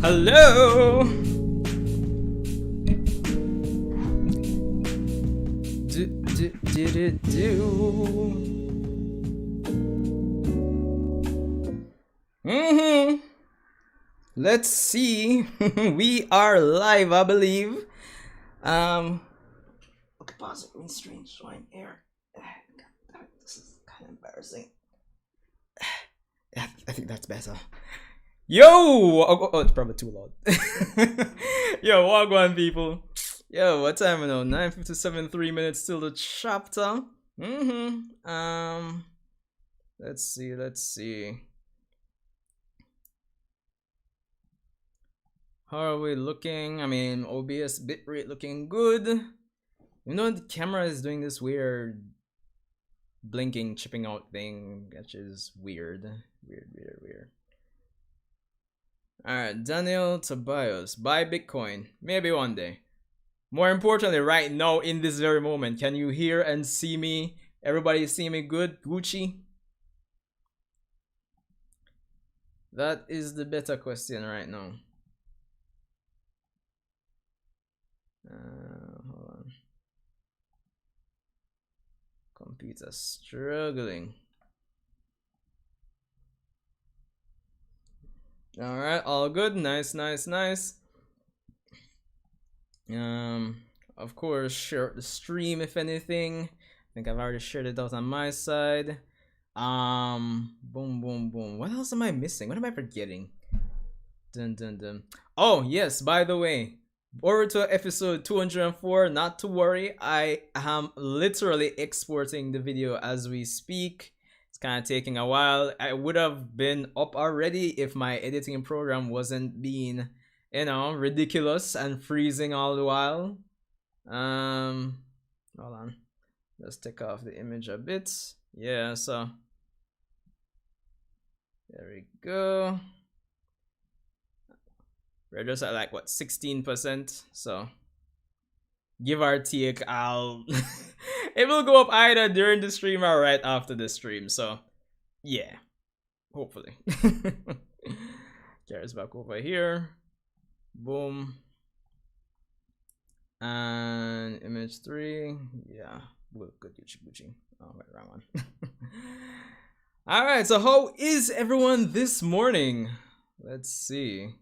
Hello? Let's see. We are live, I believe. Okay, pause it. Strange showing air. This is kind of embarrassing. Yeah, I think that's better. Yo! Oh, it's probably too loud. Yo, wagwan people. Yo, what time now? 9:57, 3 minutes till the chapter. Let's see. How are we looking? I mean, OBS bitrate looking good. You know, the camera is doing this weird blinking, chipping out thing, which is weird. Weird. Alright, Daniel Tobias. Buy Bitcoin. Maybe one day. More importantly, right now, in this very moment, can you hear and see me? Everybody see me good? Gucci? That is the better question right now. Hold on. Computer struggling. Alright, all good. Nice. Of course, share the stream if anything. I think I've already shared it out on my side. Boom. What else am I missing? What am I forgetting? Dun. Oh, yes, by the way, Boruto episode 204, not to worry. I am literally exporting the video as we speak. It's kind of taking a while. I would have been up already if my editing program wasn't being, ridiculous and freezing all the while. Hold on. Let's take off the image a bit. Yeah, so there we go. We're just at like what, 16%, so give or take, I'll it will go up either during the stream or right after the stream, so yeah, hopefully. Carries back over here. Boom. And image 3. Yeah, good Gucci. Oh wait, wrong one. Alright, so how is everyone this morning? Let's see.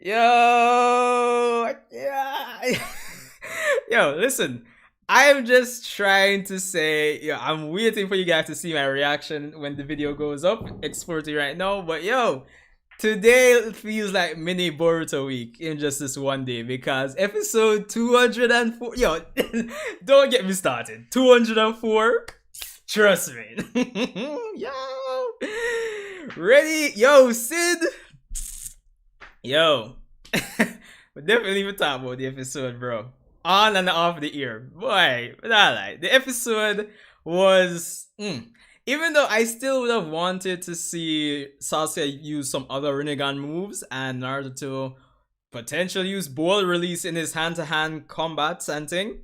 Yo, yeah. Yo, listen, I'm just trying to say, I'm waiting for you guys to see my reaction when the video goes up. Exporting right now, but yo, today feels like mini Boruto week in just this one day because episode 204, yo, don't get me started. 204, trust me. Yo, ready? Yo, Sid. Yo, we definitely even talk about the episode, bro. On and off the ear, boy. But I like the episode was. Even though I still would have wanted to see Sasuke use some other Rinnegan moves and Naruto to potentially use ball release in his hand-to-hand combats and thing.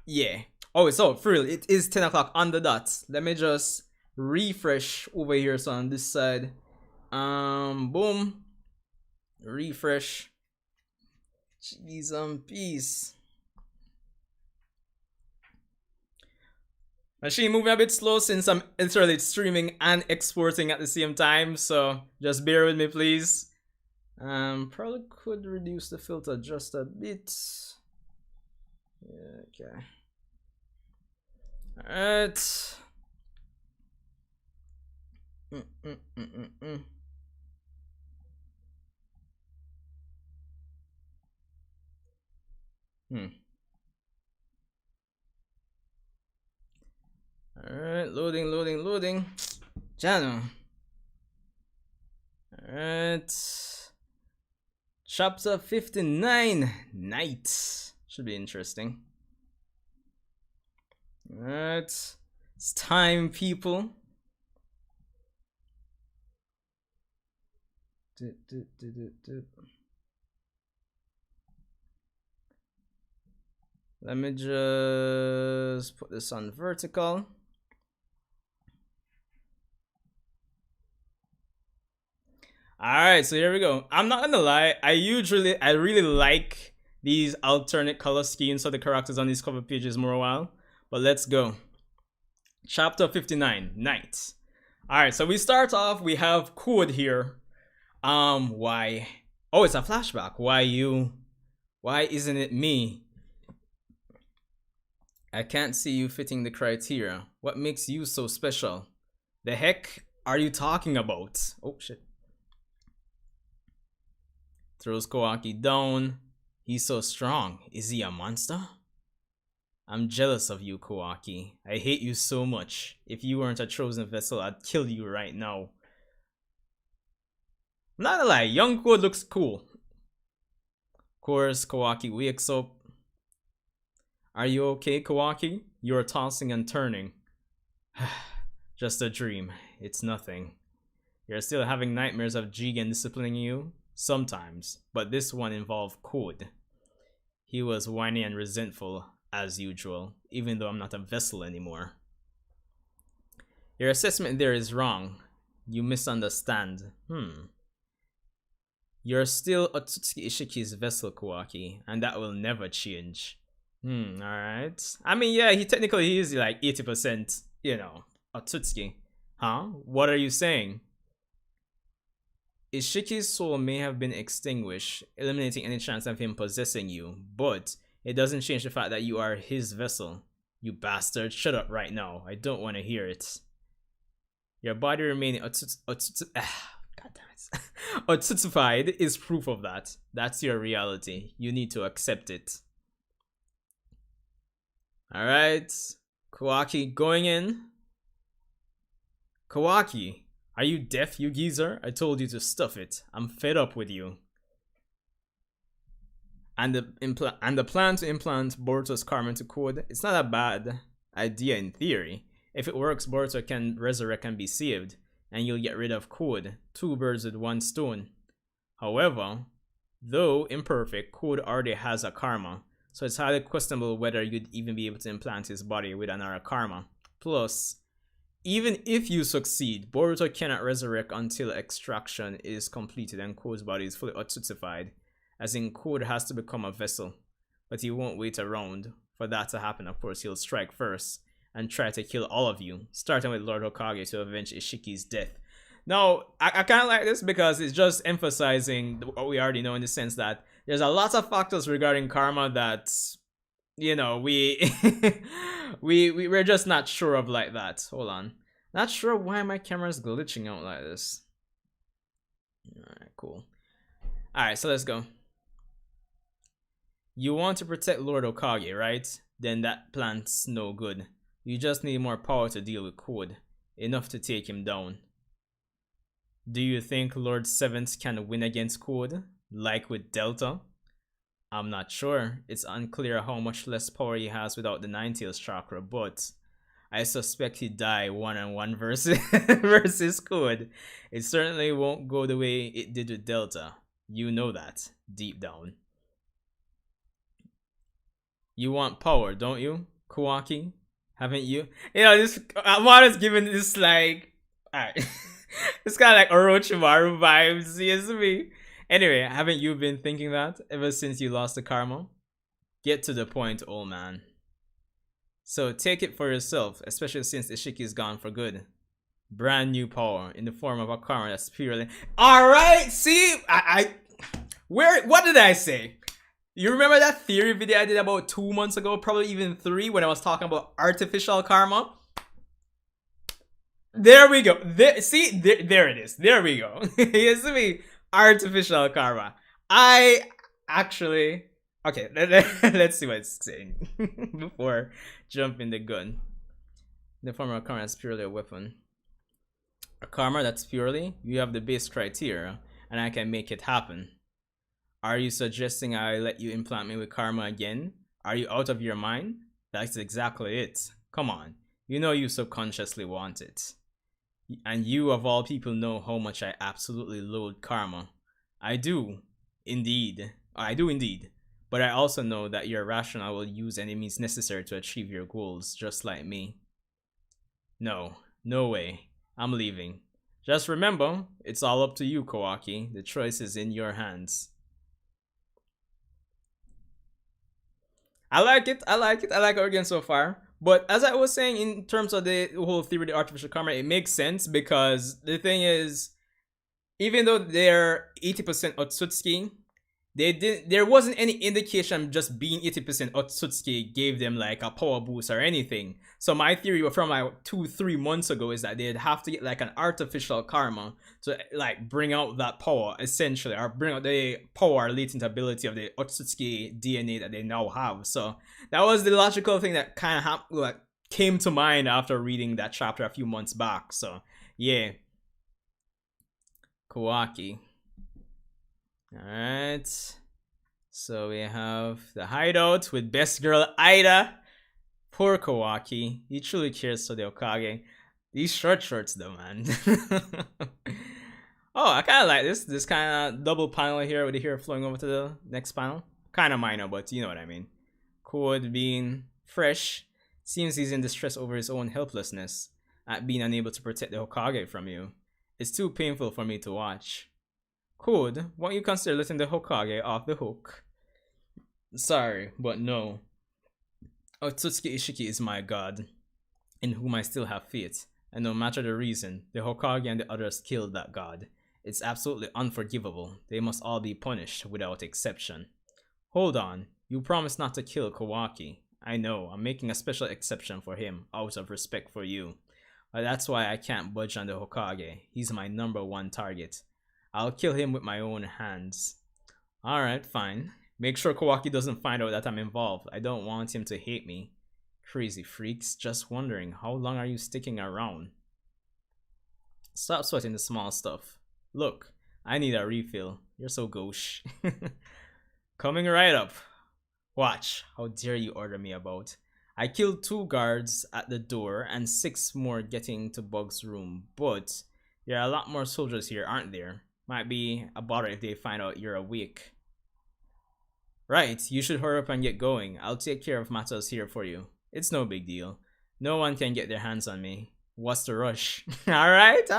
Yeah. Oh, so for real, it is 10 o'clock on the dot. Let me just refresh over here. So on this side, boom. Refresh. Jeez and peace. Machine moving a bit slow since I'm literally streaming and exporting at the same time, so just bear with me, please. Probably could reduce the filter just a bit. Yeah, okay. Alright. Alright, loading. Channel. Alright. Chapter 59, Night. Should be interesting. Alright. It's time, people. Let me just put this on vertical. Alright, so here we go. I'm not gonna lie, I really like these alternate color schemes for the characters on these cover pages more a while. But let's go. Chapter 59, Night. Alright, so we start off, we have Code here. Why? Oh, it's a flashback. Why you? Why isn't it me? I can't see you fitting the criteria. What makes you so special? The heck are you talking about? Oh, shit. Throws Kawaki down. He's so strong. Is he a monster? I'm jealous of you, Kawaki. I hate you so much. If you weren't a chosen vessel, I'd kill you right now. I'm not gonna lie, young Code looks cool. Of course, Kawaki wakes up. Are you okay, Kawaki? You're tossing and turning. Just a dream. It's nothing. You're still having nightmares of Jigen disciplining you? Sometimes, but this one involved Code. He was whiny and resentful, as usual, even though I'm not a vessel anymore. Your assessment there is wrong. You misunderstand. You're still Otsutsuki Ishiki's vessel, Kawaki, and that will never change. Alright. I mean, yeah, he is like 80%, you know, Otsutsuki. Huh? What are you saying? Ishiki's soul may have been extinguished, eliminating any chance of him possessing you, but it doesn't change the fact that you are his vessel. You bastard, shut up right now. I don't want to hear it. Your body remaining Otsutsufied is proof of that. That's your reality. You need to accept it. Alright. Kawaki going in. Kawaki, are you deaf, you geezer? I told you to stuff it. I'm fed up with you. And the plan to implant Boruto's karma into Code, it's not a bad idea in theory. If it works, Boruto can resurrect and be saved, and you'll get rid of Code. 2 birds with 1 stone. However, though imperfect, Code already has a karma, so it's highly questionable whether you'd even be able to implant his body with another karma. Plus, even if you succeed, Boruto cannot resurrect until extraction is completed and Code's body is fully Otsutsufied, as in Code has to become a vessel, but he won't wait around for that to happen. Of course, he'll strike first and try to kill all of you, starting with Lord Hokage to avenge Ishiki's death. Now, I kind of like this because it's just emphasizing what we already know, in the sense that there's a lot of factors regarding karma that, you know, we're just not sure of like that. Hold on. Not sure why my camera's glitching out like this. Alright, cool. Alright, so let's go. You want to protect Lord Hokage, right? Then that plan's no good. You just need more power to deal with Code. Enough to take him down. Do you think Lord Seventh can win against Code? Like with Delta? I'm not sure. It's unclear how much less power he has without the Ninetales chakra, but I suspect he'd die 1-on-1 versus Code. It certainly won't go the way it did with Delta. You know that, deep down. You want power, don't you, Kawaki? Haven't you? You know, this Amada's giving this like, alright. It's kind of like Orochimaru vibes, you see me? Anyway, haven't you been thinking that ever since you lost the karma? Get to the point, old man. So take it for yourself, especially since Ishiki's gone for good. Brand new power in the form of a karma that's purely... Alright, see? What did I say? You remember that theory video I did about 2 months ago, probably even 3, when I was talking about artificial karma? There we go. There it is. There we go. You see me? Artificial karma. I actually... Okay, let's see what it's saying before jumping the gun. The form of a karma is purely a weapon. A karma that's purely, you have the base criteria, and I can make it happen. Are you suggesting I let you implant me with karma again? Are you out of your mind? That's exactly it. Come on, you know you subconsciously want it. And you of all people know how much I absolutely loathe karma. I do indeed. But I also know that you're rational and will use any means necessary to achieve your goals, just like me. No way. I'm leaving. Just remember, it's all up to you, Kawaki. The choice is in your hands. I like it. I like it. I like it again so far. But as I was saying, in terms of the whole theory of the artificial karma, it makes sense because the thing is, even though they're 80% Otsutsuki, they did there wasn't any indication just being 80% Otsutsuki gave them like a power boost or anything. So my theory from like 2-3 months ago is that they'd have to get like an artificial karma to like bring out that power essentially, or bring out the power latent ability of the Otsutsuki DNA that they now have. So that was the logical thing that kind of like came to mind after reading that chapter a few months back. So yeah, Kawaki. Alright. So we have the hideout with best girl Eida. Poor Kawaki. He truly cares for the Hokage. These short shorts though, man. Oh, I kinda like this kind of double panel here with the hair flowing over to the next panel. Kinda minor, but you know what I mean. Code being fresh. Seems he's in distress over his own helplessness at being unable to protect the Hokage from you. It's too painful for me to watch. Code, won't you consider letting the Hokage off the hook? Sorry, but no. Otsutsuki Ishiki is my god, in whom I still have faith, and no matter the reason, the Hokage and the others killed that god. It's absolutely unforgivable. They must all be punished, without exception. Hold on, you promised not to kill Kawaki. I know, I'm making a special exception for him, out of respect for you. But that's why I can't budge on the Hokage. He's my #1 target. I'll kill him with my own hands. Alright, fine. Make sure Kawaki doesn't find out that I'm involved. I don't want him to hate me. Crazy freaks, just wondering, how long are you sticking around? Stop sweating the small stuff. Look, I need a refill. You're so gauche. Coming right up. Watch, how dare you order me about. I killed 2 guards at the door and 6 more getting to Bug's room, but there are a lot more soldiers here, aren't there? Might be a bother if they find out you're awake. Right, you should hurry up and get going. I'll take care of matters here for you. It's no big deal. No one can get their hands on me. What's the rush? Alright,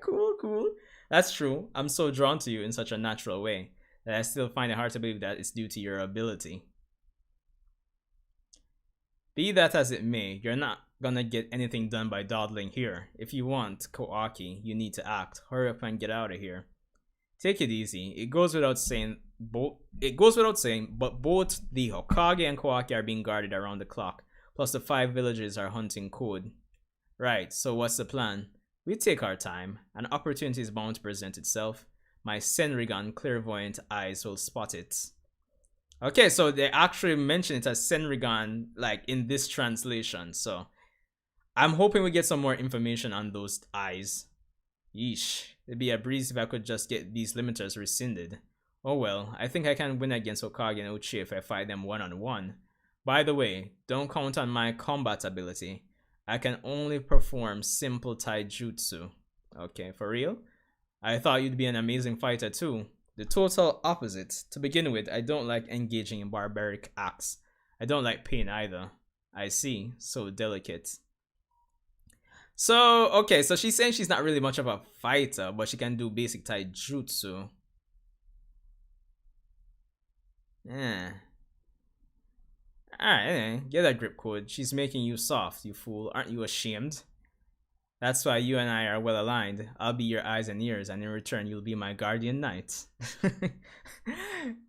cool. That's true. I'm so drawn to you in such a natural way that I still find it hard to believe that it's due to your ability. Be that as it may, you're not gonna get anything done by dawdling here. If you want Kawaki, you need to act. Hurry up and get out of here. Take it easy. It goes without saying, but both the Hokage and Kawaki are being guarded around the clock. Plus the 5 villages are hunting Code. Right, so what's the plan? We take our time. An opportunity is bound to present itself. My Senrigan clairvoyant eyes will spot it. Okay, so they actually mention it as Senrigan, like in this translation. So I'm hoping we get some more information on those eyes. Yeesh, it'd be a breeze if I could just get these limiters rescinded. Oh well, I think I can win against Hokage and Uchiha if I fight them one-on-one. By the way, don't count on my combat ability. I can only perform simple taijutsu. Okay, for real? I thought you'd be an amazing fighter too. The total opposite. To begin with, I don't like engaging in barbaric acts. I don't like pain either. I see, so delicate. So, okay, so she's saying she's not really much of a fighter, but she can do basic taijutsu. Yeah. Alright, anyway, get that grip, Code. She's making you soft, you fool. Aren't you ashamed? That's why you and I are well aligned. I'll be your eyes and ears, and in return, you'll be my guardian knight.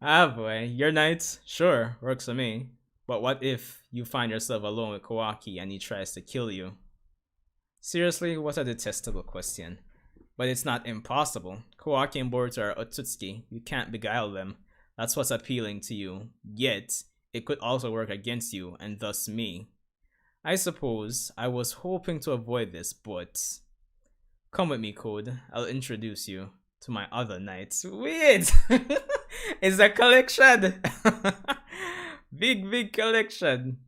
Ah boy, your knight? Sure, works for me. But what if you find yourself alone with Kawaki and he tries to kill you? Seriously, what a detestable question. But it's not impossible. Kawaki and Boruto are Otsutsuki. You can't beguile them. That's what's appealing to you. Yet, it could also work against you, and thus me. I suppose I was hoping to avoid this, but... Come with me, Code. I'll introduce you to my other knights. Wait! It's a collection! Big collection.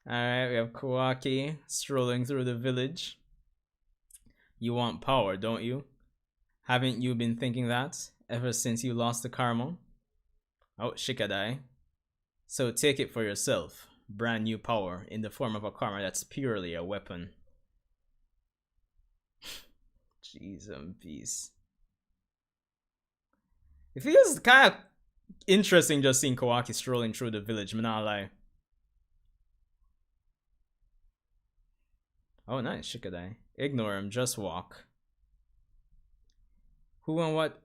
Alright, we have Kawaki strolling through the village. You want power, don't you? Haven't you been thinking that ever since you lost the karma? Oh, Shikadai. So take it for yourself. Brand new power in the form of a karma that's purely a weapon. Jeez and peace. It feels kind of interesting just seeing Kawaki strolling through the village, I'm not lie. Oh, nice, Shikadai. Ignore him, just walk. Who and what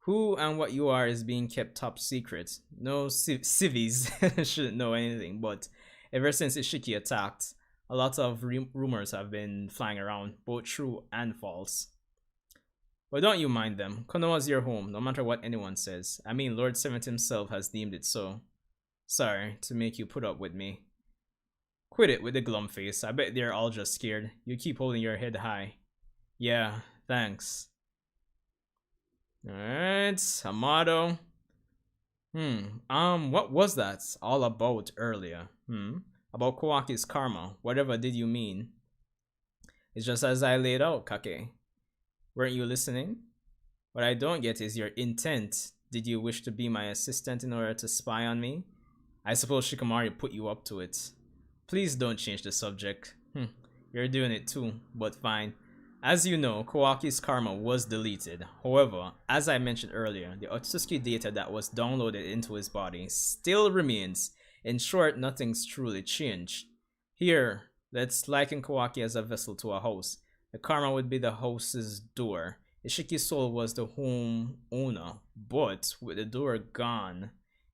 Who and what you are is being kept top secret. No civies shouldn't know anything, but ever since Ishiki attacked, a lot of rumors have been flying around, both true and false. But don't you mind them. Konoha's your home, no matter what anyone says. I mean, Lord Seventh himself has deemed it so. Sorry to make you put up with me. Quit it with the glum face. I bet they're all just scared. You keep holding your head high. Yeah, thanks. Alright, Amado. What was that all about earlier? About Kawaki's karma. Whatever did you mean? It's just as I laid out, Kake. Weren't you listening? What I don't get is your intent. Did you wish to be my assistant in order to spy on me? I suppose Shikamaru put you up to it. Please don't change the subject. You're doing it too, but fine. As you know, Kawaki's karma was deleted. However, as I mentioned earlier, the Otsutsuki data that was downloaded into his body still remains. In short, nothing's truly changed. Here, let's liken Kawaki as a vessel to a house. The karma would be the house's door. Ishiki's soul was the home owner, but with the door gone,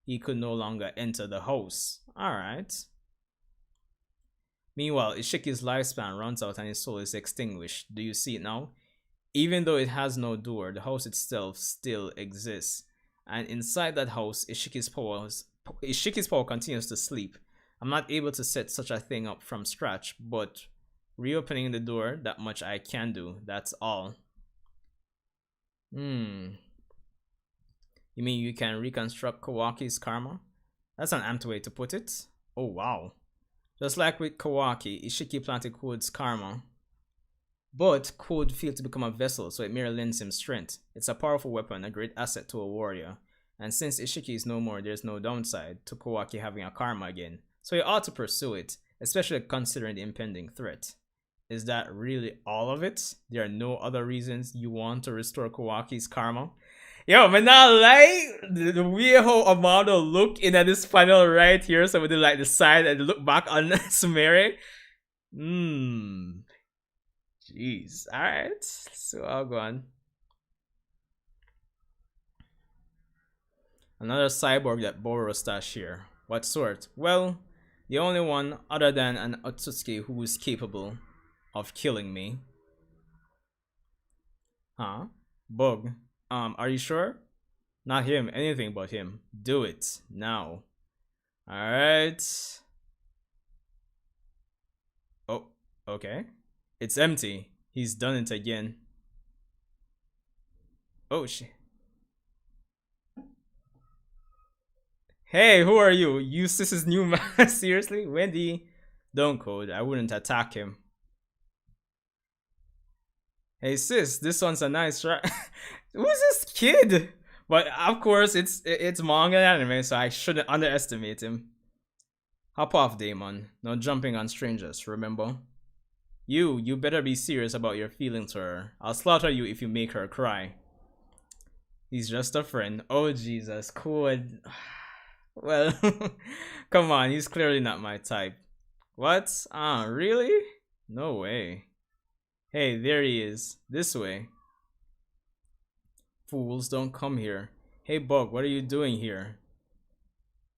he could no longer enter the house. Alright. Meanwhile, Ishiki's lifespan runs out and his soul is extinguished. Do you see it now? Even though it has no door, the house itself still exists. And inside that house, Ishiki's power continues to sleep. I'm not able to set such a thing up from scratch, but reopening the door, that much I can do. That's all. You mean you can reconstruct Kawaki's karma? That's an amped way to put it. Oh wow. Just like with Kawaki, Ishiki planted Code's karma. But Code failed to become a vessel, so it merely lends him strength. It's a powerful weapon, a great asset to a warrior. And since Ishiki is no more, there's no downside to Kawaki having a karma again. So you ought to pursue it, especially considering the impending threat. Is that really all of it? There are no other reasons you want to restore Kawaki's karma? Yo, man, not lie. The way how Amado look in at this panel right here, so we did like the side and look back on Sumere. Jeez. Alright. So I'll go on. Another cyborg that Boruto stashed here. What sort? Well, the only one other than an Otsutsuki who is capable of killing me. Huh? Bug. Are you sure? Not him, anything but him. Do it, now. Alright. Oh, okay. It's empty. He's done it again. Oh, shit. Hey, who are you? You Sis's new man? Seriously? Wendy? Don't Code, I wouldn't attack him. Hey sis, this one's a nice try. Who's this kid? But of course, it's manga and anime, so I shouldn't underestimate him. Hop off, Daemon. No jumping on strangers, remember? You better be serious about your feelings to her. I'll slaughter you if you make her cry. He's just a friend. Oh, Jesus. Code. Well, come on. He's clearly not my type. What? Really? No way. Hey, there he is. This way. Fools, don't come here. Hey, Bug, what are you doing here?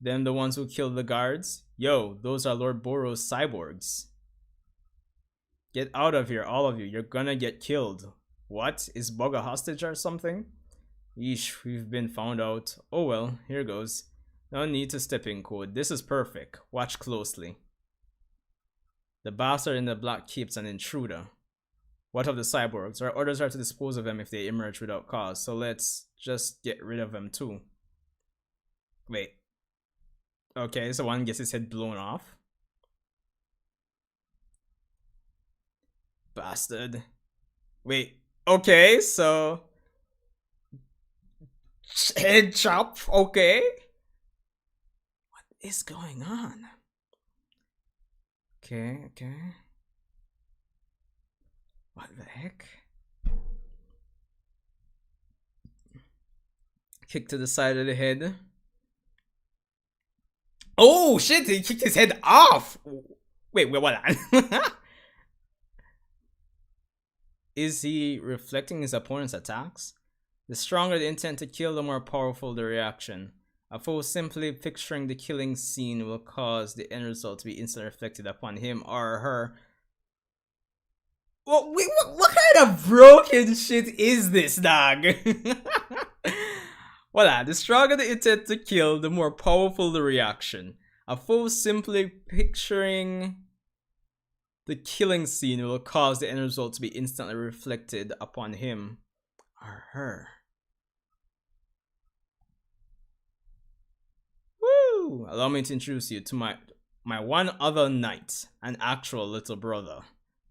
Them the ones who killed the guards? Yo, those are Lord Boruto's cyborgs. Get out of here, all of you. You're gonna get killed. What? Is Bug a hostage or something? Yeesh, we've been found out. Oh well, here goes. No need to step in, Code. This is perfect. Watch closely. The bastard in the black keeps an intruder. What of the cyborgs? Our orders are to dispose of them if they emerge without cause, so let's just get rid of them too. Wait. Okay, so one gets his head blown off. Bastard. Wait. Okay, so... head chop, okay. What is going on? Okay. What the heck? Kick to the side of the head. Oh shit, he kicked his head off! Wait, what? Is he reflecting his opponent's attacks? The stronger the intent to kill, the more powerful the reaction. A foe simply picturing the killing scene will cause the end result to be instantly reflected upon him or her. What kind of broken shit is this, dog? Voila, the stronger the intent to kill, the more powerful the reaction. A foe simply picturing the killing scene will cause the end result to be instantly reflected upon him or her. Woo! Allow me to introduce you to my one other knight, an actual little brother,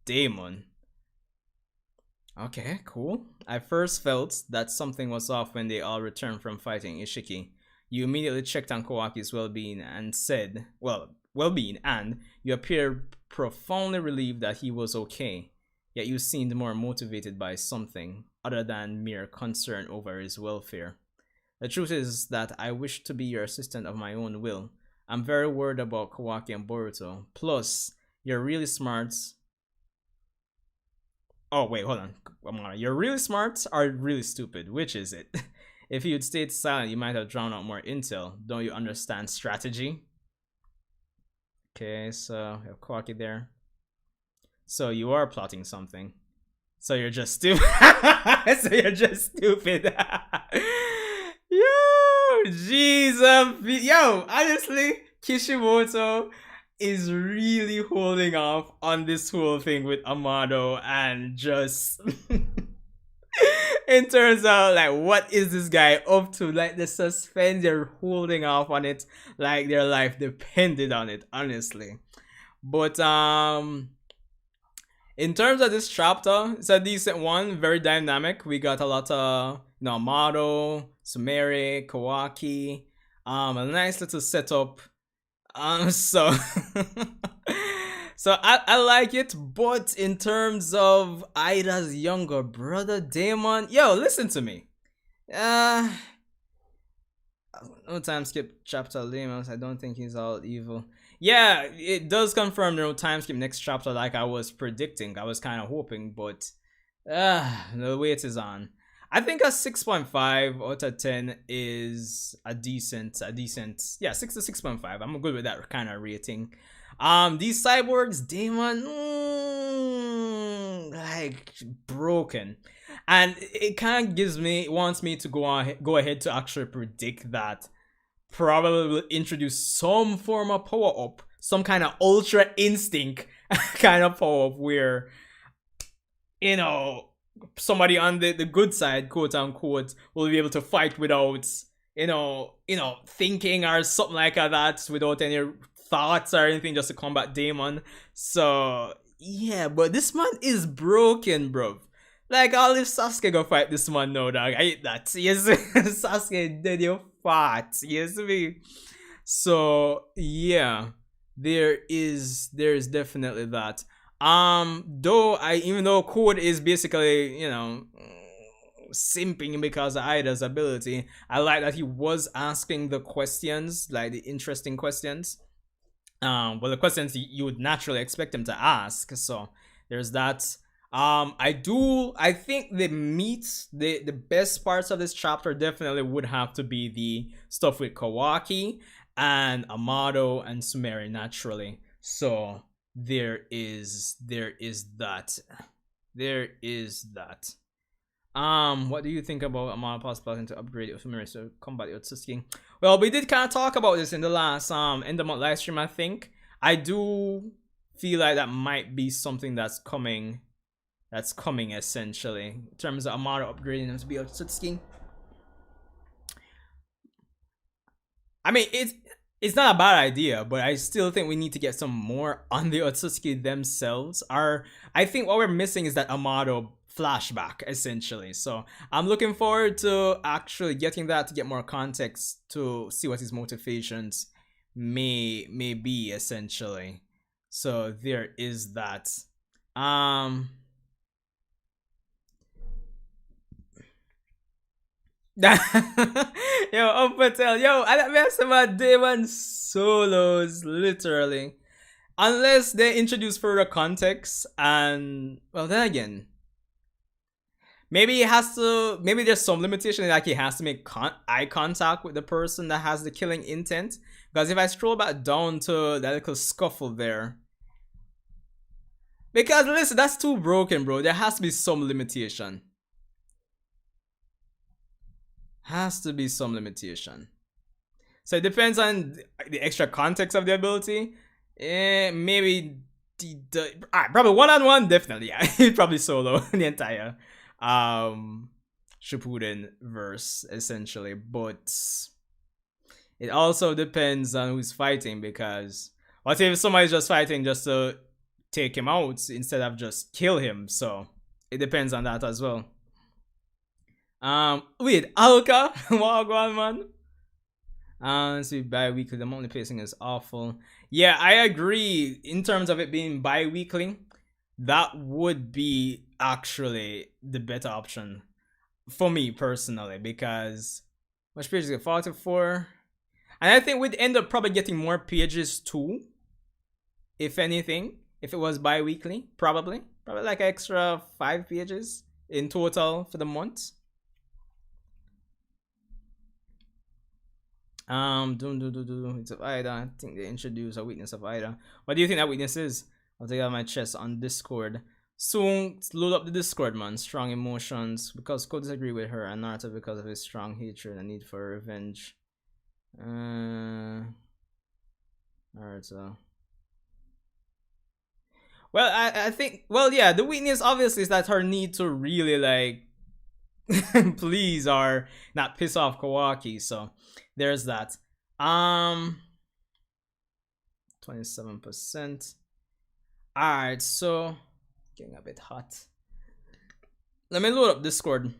Daemon. Okay, cool. I first felt that something was off when they all returned from fighting Ishiki. You immediately checked on Kawaki's well-being and said, well-being, and you appeared profoundly relieved that he was okay. Yet you seemed more motivated by something other than mere concern over his welfare. The truth is that I wish to be your assistant of my own will. I'm very worried about Kawaki and Boruto. Plus, you're really smart. Oh, wait, hold on. You're really smart or really stupid? Which is it? If you'd stayed silent, you might have drawn out more intel. Don't you understand strategy? Okay, so we have Kawaki there. So you are plotting something. So you're just stupid. So you're just stupid. Yo, Jesus. Yo, honestly, Kishimoto is really holding off on this whole thing with Amado and just in terms of like what is this guy up to, like the suspense, they're holding off on it like their life depended on it, honestly. But in terms of this chapter, it's a decent one, very dynamic. We got a lot of Amado, Sumere, Kawaki, a nice little setup. So so I like it, but in terms of Aida's younger brother Daemon, yo, listen to me. No time skip chapter Daemon. I don't think he's all evil. Yeah, it does confirm no time skip next chapter like I was predicting. I was kind of hoping, but the wait is on. I think a 6.5 out of 10 is a decent, yeah, 6 to 6.5. I'm good with that kind of rating. These cyborgs, Daemon, like broken, and it kind of wants me to go ahead to actually predict that probably will introduce some form of power up, some kind of ultra instinct kind of power up where, somebody on the good side, quote unquote, will be able to fight without, thinking or something like that, without any thoughts or anything, just to combat Daemon. So yeah, but this man is broken, bro. Like, all if Sasuke go fight this man now, dog. I hate that. Yes, Sasuke dead your fat. Yes, me. So yeah, there's definitely that. Even though Code is basically, simping because of Ida's ability, I like that he was asking the questions, like the interesting questions. Well, the questions you would naturally expect him to ask. So there's that. I think the best parts of this chapter definitely would have to be the stuff with Kawaki and Amado and Sumere naturally. So there is that. What do you think about Amado possible to upgrade Sumere to combat Sasuke? Well, we did kind of talk about this in the last end of month live stream. I think I do feel like that might be something that's coming. Essentially in terms of Amado upgrading him to be Otsutsuki. I mean, it's not a bad idea, but I still think we need to get some more on the Otsutsuki themselves. I think what we're missing is that Amado flashback, essentially. So I'm looking forward to actually getting that to get more context to see what his motivations may be, essentially. So there is that. Yo, Patel, yo, I don't mess about Daemon solos, literally. Unless they introduce further context, and well, then again, Maybe he has to. Maybe there's some limitation, like he has to make eye contact with the person that has the killing intent. Because if I scroll back down to that little scuffle there, because listen, that's too broken, bro. There has to be some limitation. Has to be some limitation. So it depends on the extra context of the ability. Maybe probably one on one, definitely. Yeah, probably solo the entire Shippuden verse essentially, but it also depends on who's fighting because what if somebody's just fighting just to take him out instead of just kill him? So it depends on that as well. Wait, Alka, what going man? Let's see, bi-weekly. The monthly pacing is awful. Yeah, I agree. In terms of it being bi-weekly, that would be actually the better option for me personally because much pages get 44, and I think we'd end up probably getting more pages too, if anything, if it was bi-weekly. Probably like extra 5 pages in total for the month. It's of Ida. I think they introduced a weakness of Ida. What do you think that weakness is? I'll take out my chest on Discord. Soon load up the Discord, man. Strong emotions. Because Code disagree with her and Naruto because of his strong hatred and need for revenge. Naruto. Well, I think yeah, the weakness obviously is that her need to really like please or not piss off Kawaki, so there's that. 27%. Alright, so getting a bit hot. Let me load up Discord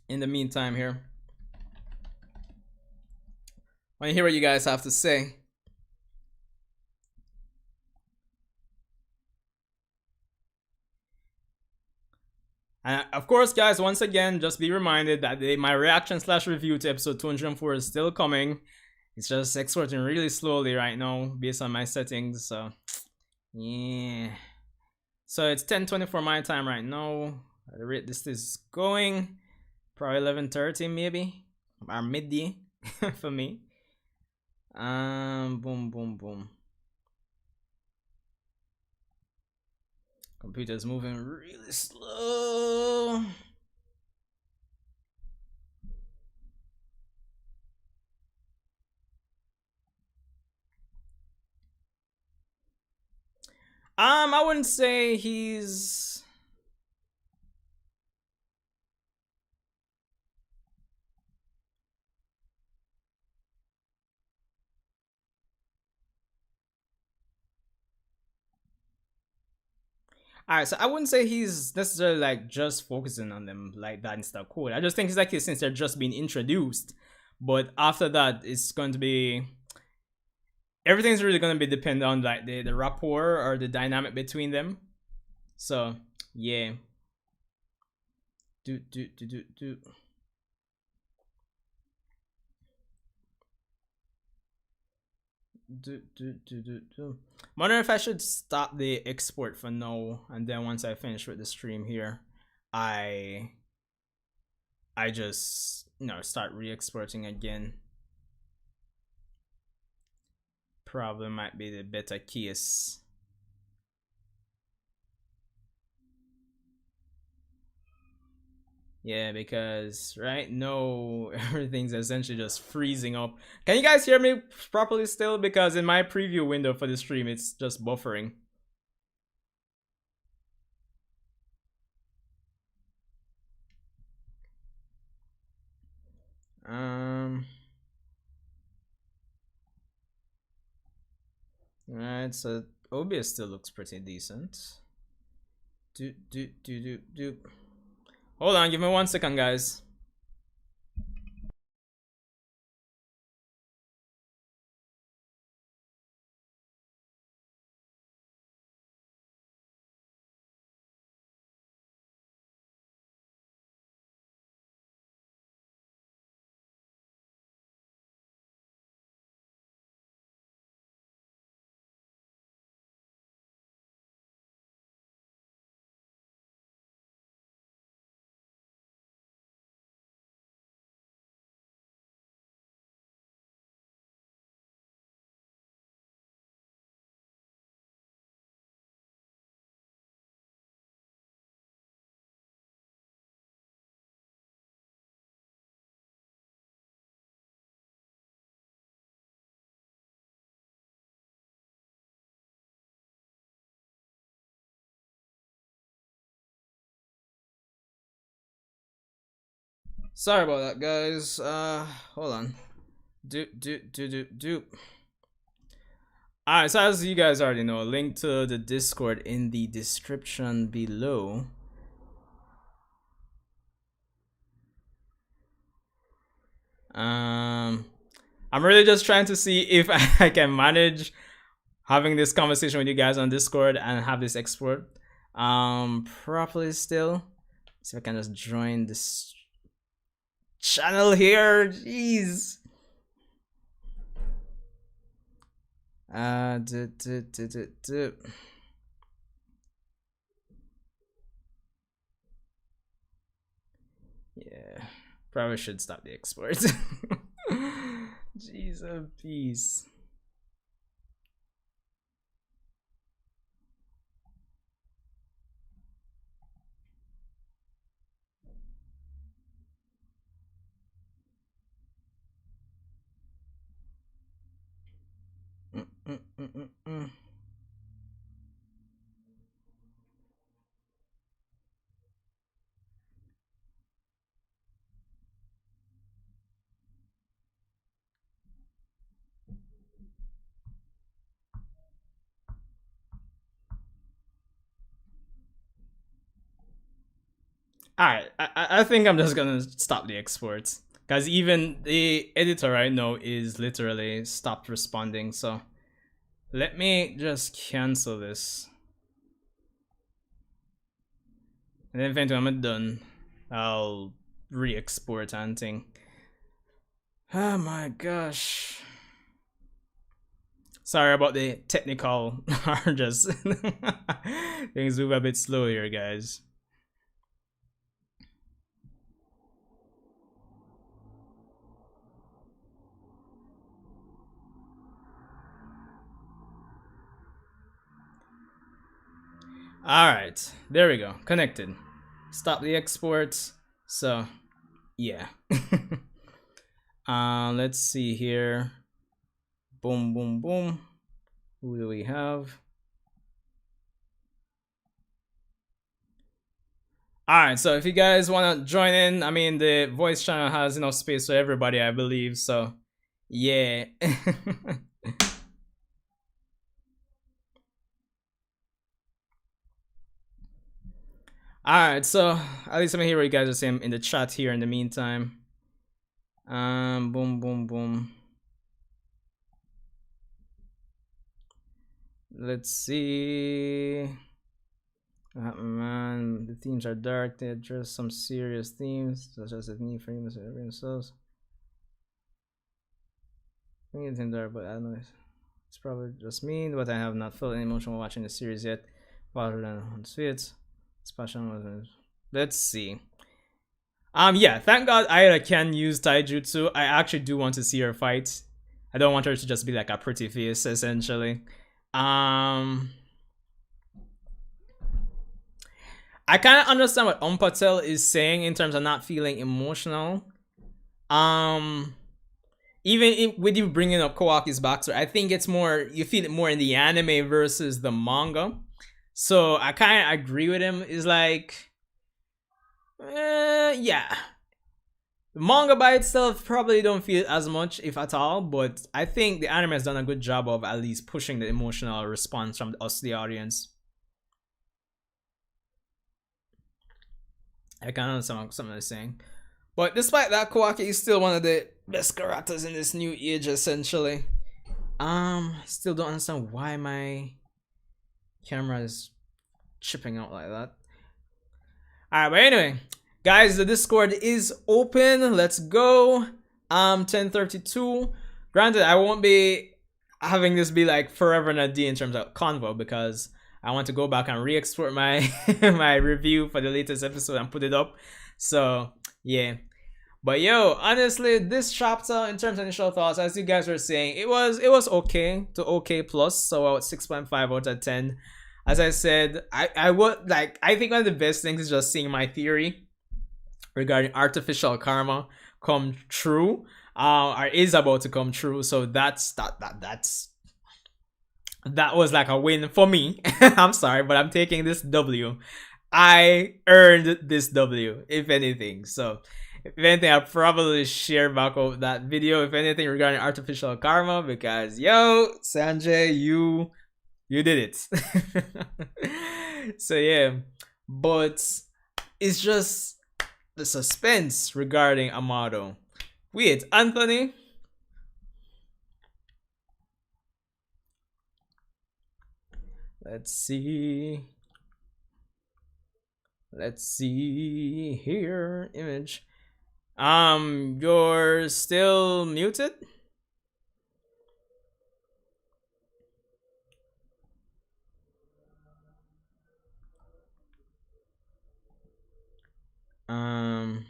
in the meantime here. I want to hear what you guys have to say. And of course, guys, once again, just be reminded that my reaction / review to episode 204 is still coming. It's just exporting really slowly right now based on my settings. So, yeah. So it's 10:24 my time right now. At the rate this is going, probably 11:30 maybe, or midday for me. Boom, boom, boom. Computer's moving really slow. I wouldn't say he's Alright, so I wouldn't say he's necessarily like just focusing on them like that in style code. I just think it's like this since they're just being introduced. But after that, it's going to be everything's really going to be dependent on like the rapport or the dynamic between them. So yeah. Do. Wonder if I should stop the export for now, and then once I finish with the stream here, I just start re-exporting again. Probably might be the better case. Yeah, because right now everything's essentially just freezing up. Can you guys hear me properly still? Because in my preview window for the stream, it's just buffering. Alright, so OBS still looks pretty decent. Hold on, give me 1 second, guys. Sorry about that, guys. Hold on. Do. Alright, so as you guys already know, link to the Discord in the description below. I'm really just trying to see if I can manage having this conversation with you guys on Discord and have this export properly still. See if I can just join this channel here. Jeez. Yeah, probably should stop the export. Jeez, oh peace. Alright, I think I'm just gonna stop the exports. Because even the editor right now is literally stopped responding. So let me just cancel this. And then when I'm done, I'll re-export and thing. Oh my gosh. Sorry about the technical just things move a bit slow here, guys. Alright, there we go. Connected. Stop the exports. So, yeah. Let's see here. Boom, boom, boom. Who do we have? Alright, so if you guys want to join in, I mean, the voice channel has enough space for everybody, I believe. So, yeah. Alright, so at least I'm hear what you guys are saying in the chat here in the meantime. Boom, boom, boom. Let's see. Man, the themes are dark. They address some serious themes, such as the need for humans to every themselves. I think it's dark, but I don't know. It's probably just me, but I have not felt any emotion while watching the series yet. Farther than on Sweets. Let's see. Yeah, thank God Aida can use taijutsu. I actually do want to see her fight. I don't want her to just be like a pretty face, essentially. I kind of understand what Patel is saying in terms of not feeling emotional. Even with you bringing up Kawaki's backstory, I think it's more, you feel it more in the anime versus the manga. So I kind of agree with him. Is like, yeah, the manga by itself probably don't feel as much, if at all. But I think the anime has done a good job of at least pushing the emotional response from us, the audience. I can't understand what someone is saying. But despite that, Kawaki is still one of the best characters in this new age, essentially. Still don't understand why my camera is chipping out like that. Alright, but anyway, guys, the Discord is open. Let's go. 10:32. Granted, I won't be having this be like forever and a day in terms of convo, because I want to go back and re-export my my review for the latest episode and put it up. So yeah. But yo, honestly, this chapter, in terms of initial thoughts, as you guys were saying, it was okay to okay plus, so about 6.5 out of 10. As I said, I would like, I think one of the best things is just seeing my theory regarding artificial karma come true, or is about to come true. So that was like a win for me. I'm sorry, but I'm taking this W. I earned this W, if anything. So If anything, I'll probably share back of that video. If anything regarding artificial karma, because yo, Sanjay, you did it. So yeah, but it's just the suspense regarding Amado. Wait, Anthony. Let's see. Let's see here. Image. You're still muted? Um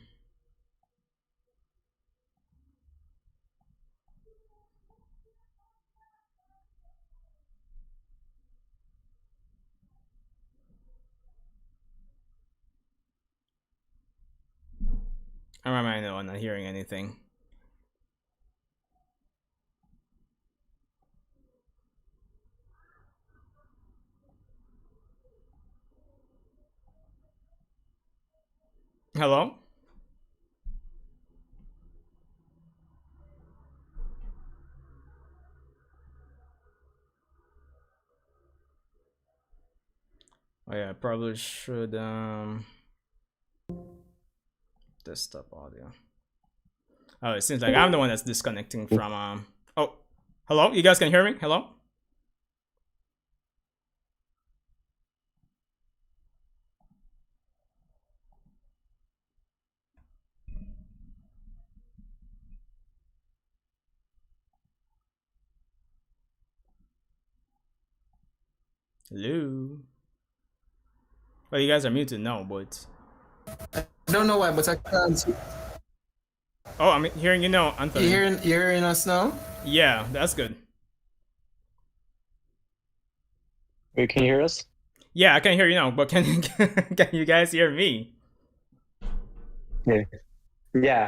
I know I'm not hearing anything. Hello? Oh yeah, I probably should desktop audio. Oh, it seems like I'm the one that's disconnecting from oh, hello? You guys can hear me? Hello? Hello? Well, you guys are muted now, but I don't know why, but I can't. oh, I'm hearing you now, Anthony. You hearing us now? Yeah, that's good. Wait, can you hear us? Yeah, I can hear you now, but can you guys hear me? Yeah.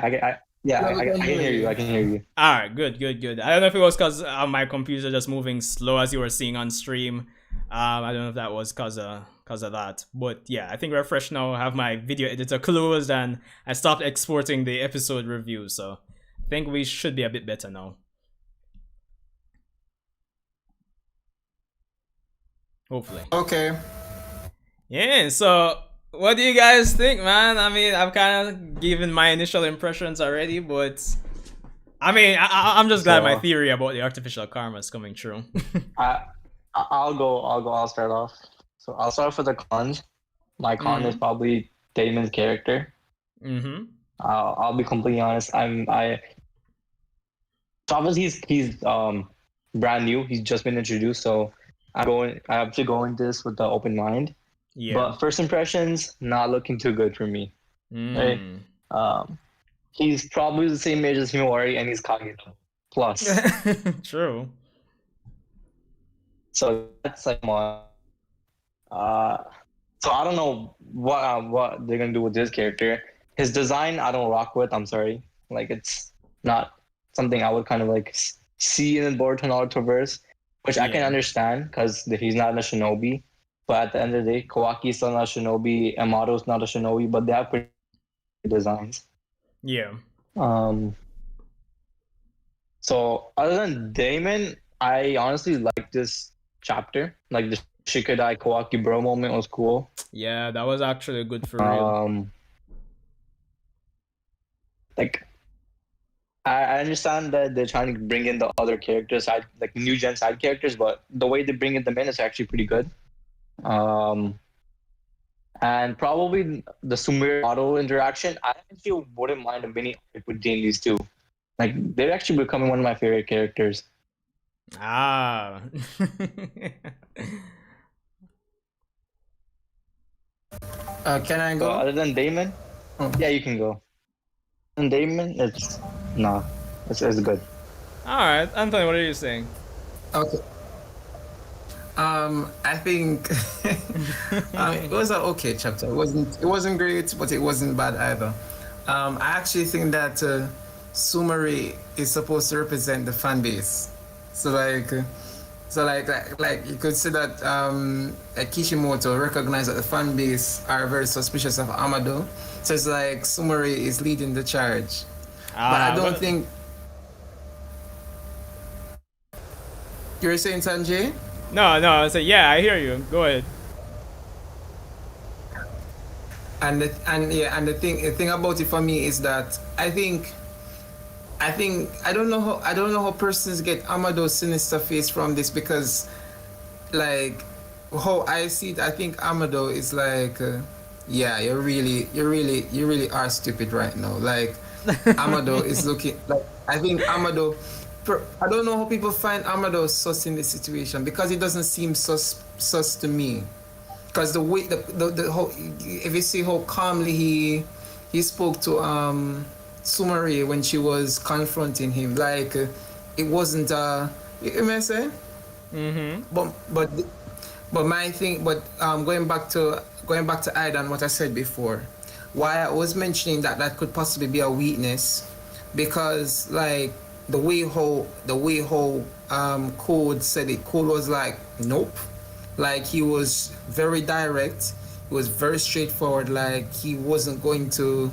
I can hear you. I can hear you. All right, good. I don't know if it was because my computer just moving slow as you were seeing on stream. I don't know if that was cause of that, but yeah, I think we're fresh now. I have my video editor closed and I stopped exporting the episode review, so I think we should be a bit better now. Hopefully. Okay. Yeah. So, what do you guys think, man? I mean, I've kind of given my initial impressions already, but I mean, I'm just glad my theory about the artificial karma is coming true. I'll go. I'll start off. So I'll start off with the cons. My con is probably Damon's character. Mm-hmm. I'll be completely honest. So obviously he's brand new. He's just been introduced, so I have to go into this with the open mind. Yeah. But first impressions, not looking too good for me. Right? He's probably the same age as Himawari, and he's Kage plus. True. So that's like my. So I don't know what they're gonna do with his character. His design, I don't rock with. I'm sorry, like it's not something I would kind of like see in the Boruto Naruto verse, which I can understand because he's not a shinobi. But at the end of the day, Kawaki is still not a shinobi. Amado's not a shinobi, but they have pretty good designs. Yeah. So other than Daemon, I honestly like this chapter. Like the Shikadai Kawaki bro moment was cool. Yeah, that was actually good for real. Like I understand that they're trying to bring in the other characters, like new gen side characters, but the way they bring in them in is actually pretty good. And probably the Sumire Auto interaction, I actually wouldn't mind a mini arc between these two. Like they're actually becoming one of my favorite characters. Ah. Can I go? Other than Daemon, yeah, you can go. And Daemon, it's good. All right, Anthony, what are you saying? Okay. I think it was an okay chapter. It wasn't great, but it wasn't bad either. I actually think that Sumari is supposed to represent the fan base. So like you could say that Kishimoto recognized that the fan base are very suspicious of Amado, So it's like Sumari is leading the charge. But I Ah, don't well, think you're saying Sanjay? no, no. So yeah, I hear you. Go ahead. And the thing about it for me is that I think I don't know how persons get Amado's sinister face from this, because like how I see it, I think Amado is like yeah, you really are stupid right now. Like Amado is looking like, I think Amado, I don't know how people find Amado sus in this situation, because it doesn't seem sus to me. Because the way the whole, if you see how calmly he spoke to Sumari when she was confronting him, like it wasn't you may say. Mm-hmm. But my thing, but going back to Aida and what I said before, why I was mentioning that that could possibly be a weakness, because like the way how Code said it, Code was like, nope, like he was very direct, he was very straightforward, like he wasn't going to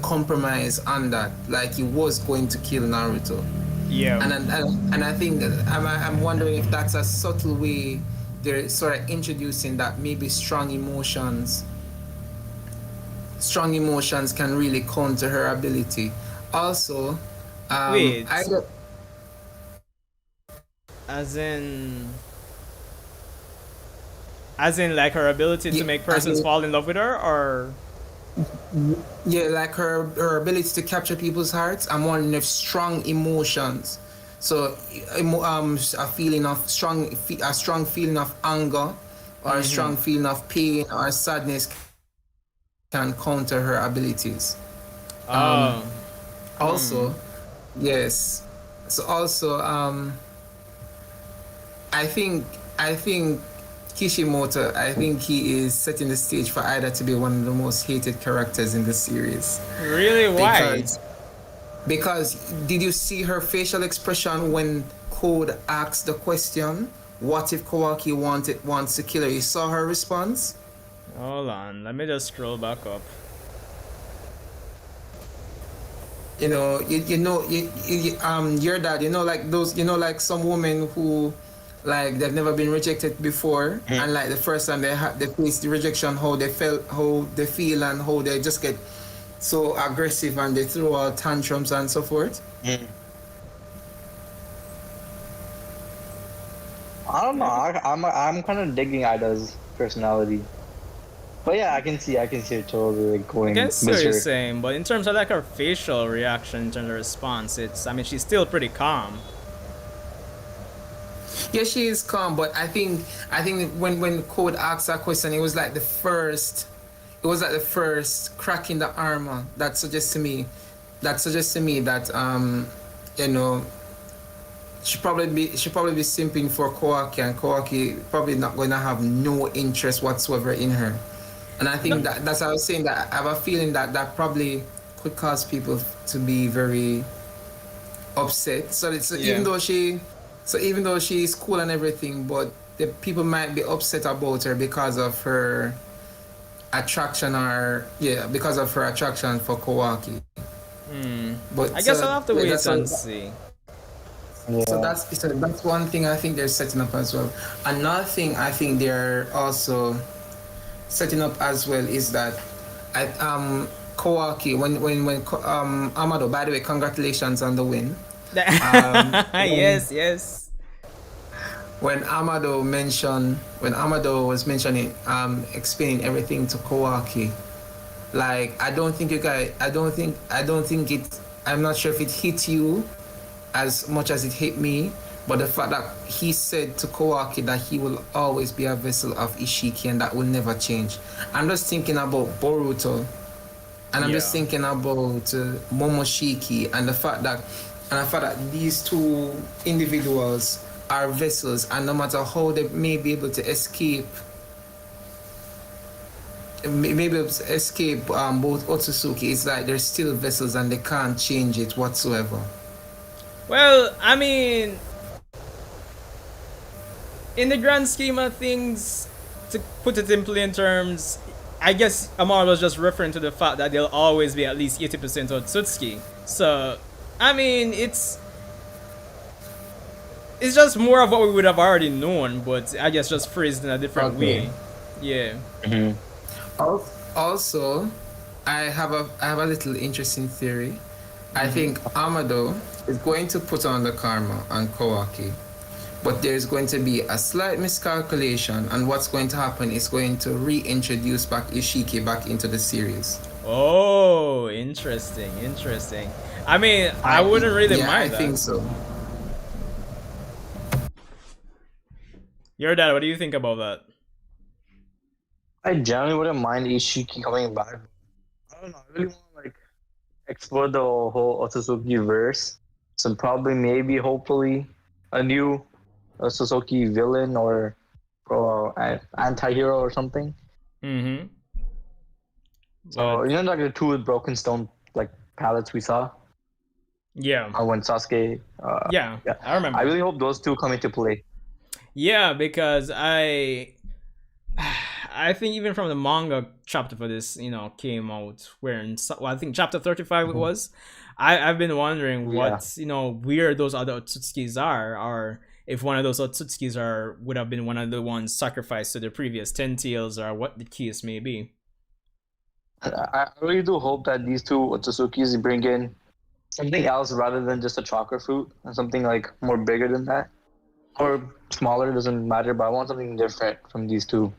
compromise on that, like he was going to kill Naruto. Yeah. And I think that I'm wondering if that's a subtle way they're sort of introducing that maybe strong emotions can really counter her ability. Also, Wait. I don't, As in. As in, like her ability to yeah, make as persons in, fall in love with her, or yeah, like her ability to capture people's hearts. I'm wondering if strong emotions, so a feeling of a strong feeling of anger, or a mm-hmm. strong feeling of pain or sadness can counter her abilities. Um, Oh. Hmm. Also, yes. So also, I think I think Kishimoto, I think he is setting the stage for Ida to be one of the most hated characters in the series, Really? Why? because did you see her facial expression when Code asked the question, "What if Kawaki wants to kill her?" You saw her response. Hold on. Let me just scroll back up. You know, your dad, like those, like some women who, like, they've never been rejected before, and like the first time they face the rejection, how they felt, how they feel, and how they just get so aggressive and they throw out tantrums and so forth. Mm. I don't know. I'm kind of digging Ida's personality, but yeah, I can see her totally like, I going can see what you're berserk. saying, but in terms of like her facial reaction, in terms of response, I mean, she's still pretty calm. Yeah, she is calm, but I think when Code asked that question, it was like the first crack in the armor that suggests to me that you know she probably be simping for Kawaki, and Kawaki probably not going to have no interest whatsoever in her. And I No. think that's how I was saying that I have a feeling that that probably could cause people to be very upset. Yeah. So even though she's cool and everything, but the people might be upset about her because of her attraction, or yeah, because of her attraction for Kawaki. Hmm. I But guess I'll have to yeah, wait and see. Yeah. that's one thing I think they're setting up as well. Another thing I think they're also setting up as well is that I Kawaki, when Amado, by the way, congratulations on the win. When Yes, yes. when Amado was mentioning explaining everything to Kawaki, like I don't think it, I'm not sure if it hit you as much as it hit me, but the fact that he said to Kawaki that he will always be a vessel of Ishiki and that will never change. I'm just thinking about Boruto, and I'm just Yeah. thinking about Momoshiki, and the fact that these two individuals are vessels, and no matter how they may be able to escape, both Otsutsuki, it's like they're still vessels and they can't change it whatsoever. Well, I mean, in the grand scheme of things, to put it in plain terms, I guess Amar was just referring to the fact that there'll always be at least 80% Otsutsuki. So, I mean, it's just more of what we would have already known, but I guess just phrased in a different Okay. way. Yeah. Also, I have a little interesting theory. I think Amado is going to put on the karma on Kawaki, but there's going to be a slight miscalculation, and what's going to happen is going to reintroduce back Ishiki back into the series. Oh, interesting, interesting. I mean, I wouldn't really mind that. I think so. Your dad, what do you think about that? I generally wouldn't mind Ishiki coming back. I don't know. I really want to like explore the whole Otsutsuki verse. So probably, maybe, hopefully, a new Otsutsuki villain or anti-hero or something. Mm-hmm. So you know, like the two broken stone like palettes we saw. Yeah. When Sasuke. Yeah, I remember. I really hope those two come into play. Yeah, because I think even from the manga chapter for this, came out I think chapter 35 it was. I've been wondering what where those other Otsutsukis are, or if one of those Otsutskis would have been one of the ones sacrificed to the previous 10 tails, or what the case may be. I really do hope that these two Otsutsukis bring in something else rather than just a chakra fruit, and something like more bigger than that. Or smaller, doesn't matter, but I want something different from these two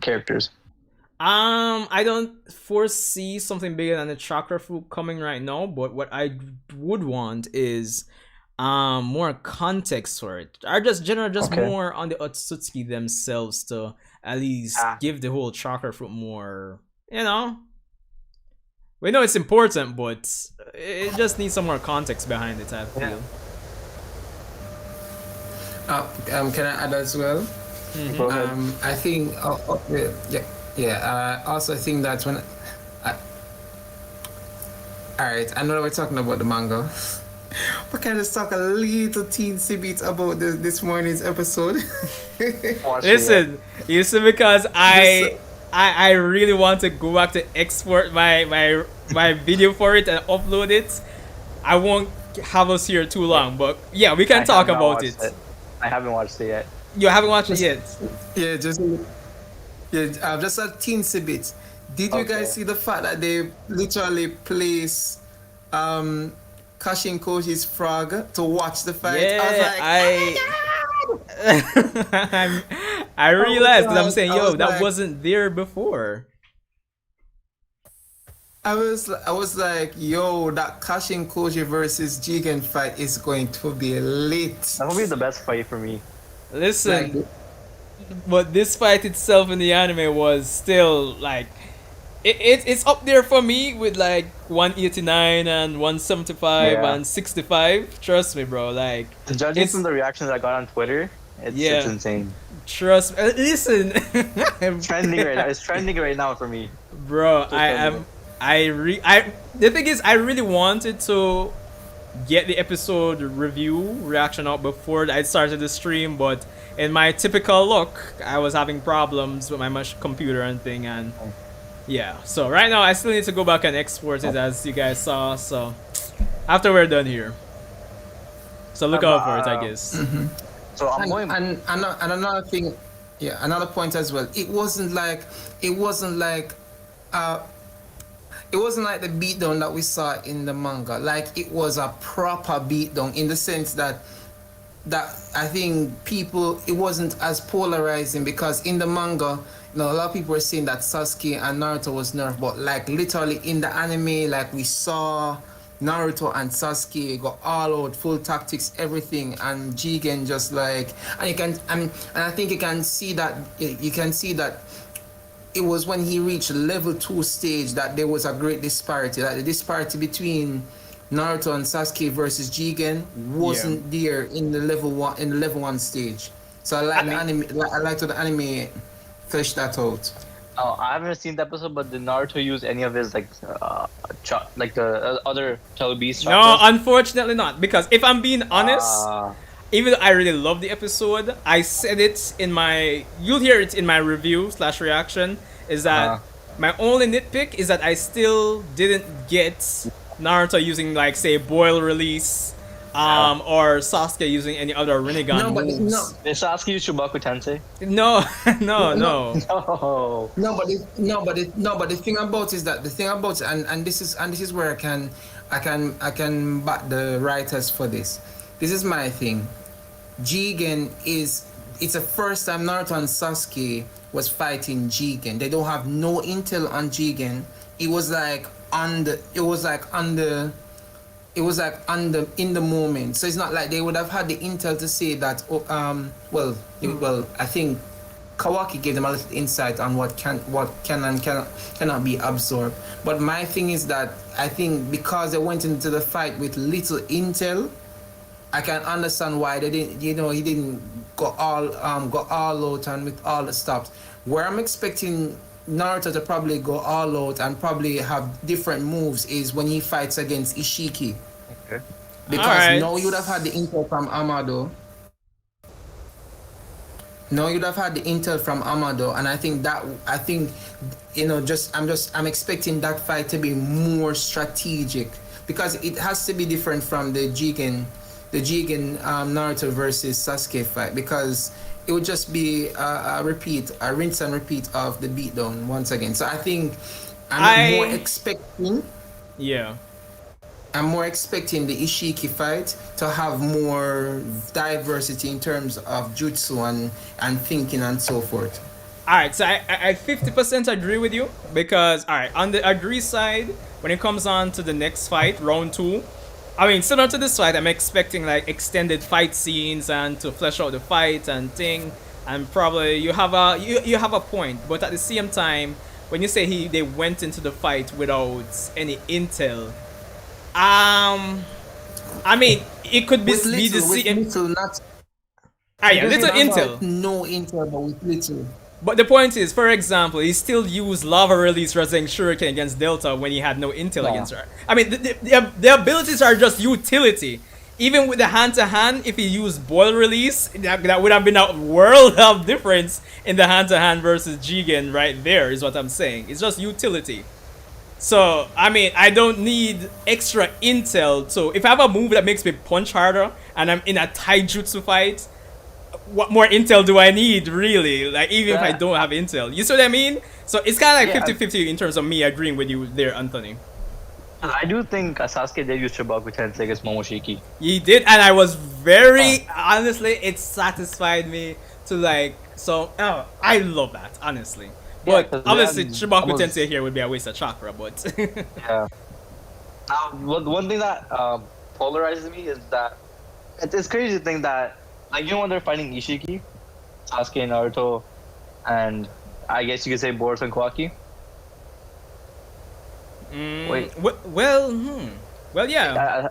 characters. I don't foresee something bigger than the chakra fruit coming right now, but what I would want is more context for it. Or just more on the Otsutsuki themselves to at least give the whole chakra fruit more, we know it's important, but it just needs some more context behind it, I feel. Can I add as well? Mm-hmm. I think, I also think that alright, I know we're talking about the manga, but can I just talk a little teensy bit about this morning's episode? Listen, you see, because I really want to go back to export my video for it and upload it. I won't have us here too long, but yeah, we can talk about it. I haven't watched it yet. You haven't watched it yet? Just a teensy bit. Did you guys see the fact that they literally place Kashin Koji's frog to watch the fight? Yeah, I was like, I realized because I'm saying, that wasn't there before. I was like, that Kashin Koji versus Jigen fight is going to be lit. That will be the best fight for me. Listen, but this fight itself in the anime was still like, it's up there for me with like 189 and 175 and 65. Trust me, bro. Like, judging from the reactions I got on Twitter, it's insane. Trust me. Listen, it's trending right now. It's trending right now for me, bro. The thing is, I really wanted to get the episode reaction out before I started the stream, but in my typical luck, I was having problems with my computer and thing, and so right now I still need to go back and export it, as you guys saw, so after we're done here, so look out for it, I guess. So I'm going. And another thing, another point as well. It wasn't like the beatdown that we saw in the manga. Like, it was a proper beatdown in the sense that I think it wasn't as polarizing, because in the manga, a lot of people were saying that Sasuke and Naruto was nerfed, but like literally in the anime, like we saw Naruto and Sasuke go all out, full tactics, everything, and Jigen just like, and I think you can see that it was when he reached level 2 stage that there was a great disparity. Like the disparity between Naruto and Sasuke versus Jigen wasn't there in the level 1 stage. So I like the anime flesh that out. Oh, I haven't seen the episode, but did Naruto use any of his like the other Telebeast? No, unfortunately not. Because if I'm being honest, even though I really love the episode, I said it in you'll hear it in my review /reaction, is that my only nitpick is that I still didn't get Naruto using like say boil release, or Sasuke using any other Rinnegan No, but moves. Did Sasuke use Shubaku Tensei? No, no, no, no. Oh. but the thing about is that the thing about and this is where I can back the writers for this. This is my thing. Jigen it's the first time Naruto and Sasuke was fighting Jigen. They don't have no intel on Jigen. It was like in the moment. So it's not like they would have had the intel to say that I think Kawaki gave them a little insight on what can and cannot be absorbed. But my thing is that I think because they went into the fight with little intel, I can understand why they didn't. He didn't go all out and with all the stops. Where I'm expecting Naruto to probably go all out and probably have different moves is when he fights against Ishiki. Okay. Because now you would have had the intel from Amado. No, you'd have had the intel from Amado, and I'm expecting that fight to be more strategic because it has to be different from the Jigen Naruto versus Sasuke fight, because it would just be a rinse and repeat of the beatdown once again. So I think I'm more expecting. Yeah. I'm more expecting the Ishiki fight to have more diversity in terms of jutsu and thinking and so forth. Alright, so I 50% agree with you because, alright, on the agree side, when it comes on to the next fight, round 2, I mean, similar to this fight, I'm expecting like extended fight scenes and to flesh out the fight and thing, and probably you have a point, but at the same time, when you say they went into the fight without any intel, I mean, it could be the same. Little, not. Yeah, little intel. No intel, but with little. But the point is, for example, he still used lava release Rasen Shuriken against Delta when he had no intel against her. I mean, the abilities are just utility. Even with the hand-to-hand, if he used boil release, that would have been a world of difference in the hand-to-hand versus Jigen right there, is what I'm saying. It's just utility. So, I mean, I don't need extra intel. So, if I have a move that makes me punch harder and I'm in a taijutsu fight, what more intel do I need, really? Like, even if I don't have intel. You see what I mean? So, it's kind of like 50-50 in terms of me agreeing with you there, Anthony. I do think Sasuke did use Shibaku Tensei against Momoshiki. He did, and I was very... Honestly, it satisfied me to, like... So, I love that, honestly. But obviously, Shibaku Tensei here would be a waste of chakra, but... Yeah. Now, one thing that polarizes me is that it's crazy to think that, like, when they're fighting Ishiki, Sasuke, Naruto, and I guess you could say Boruto and Kawaki. Wait. Well, yeah.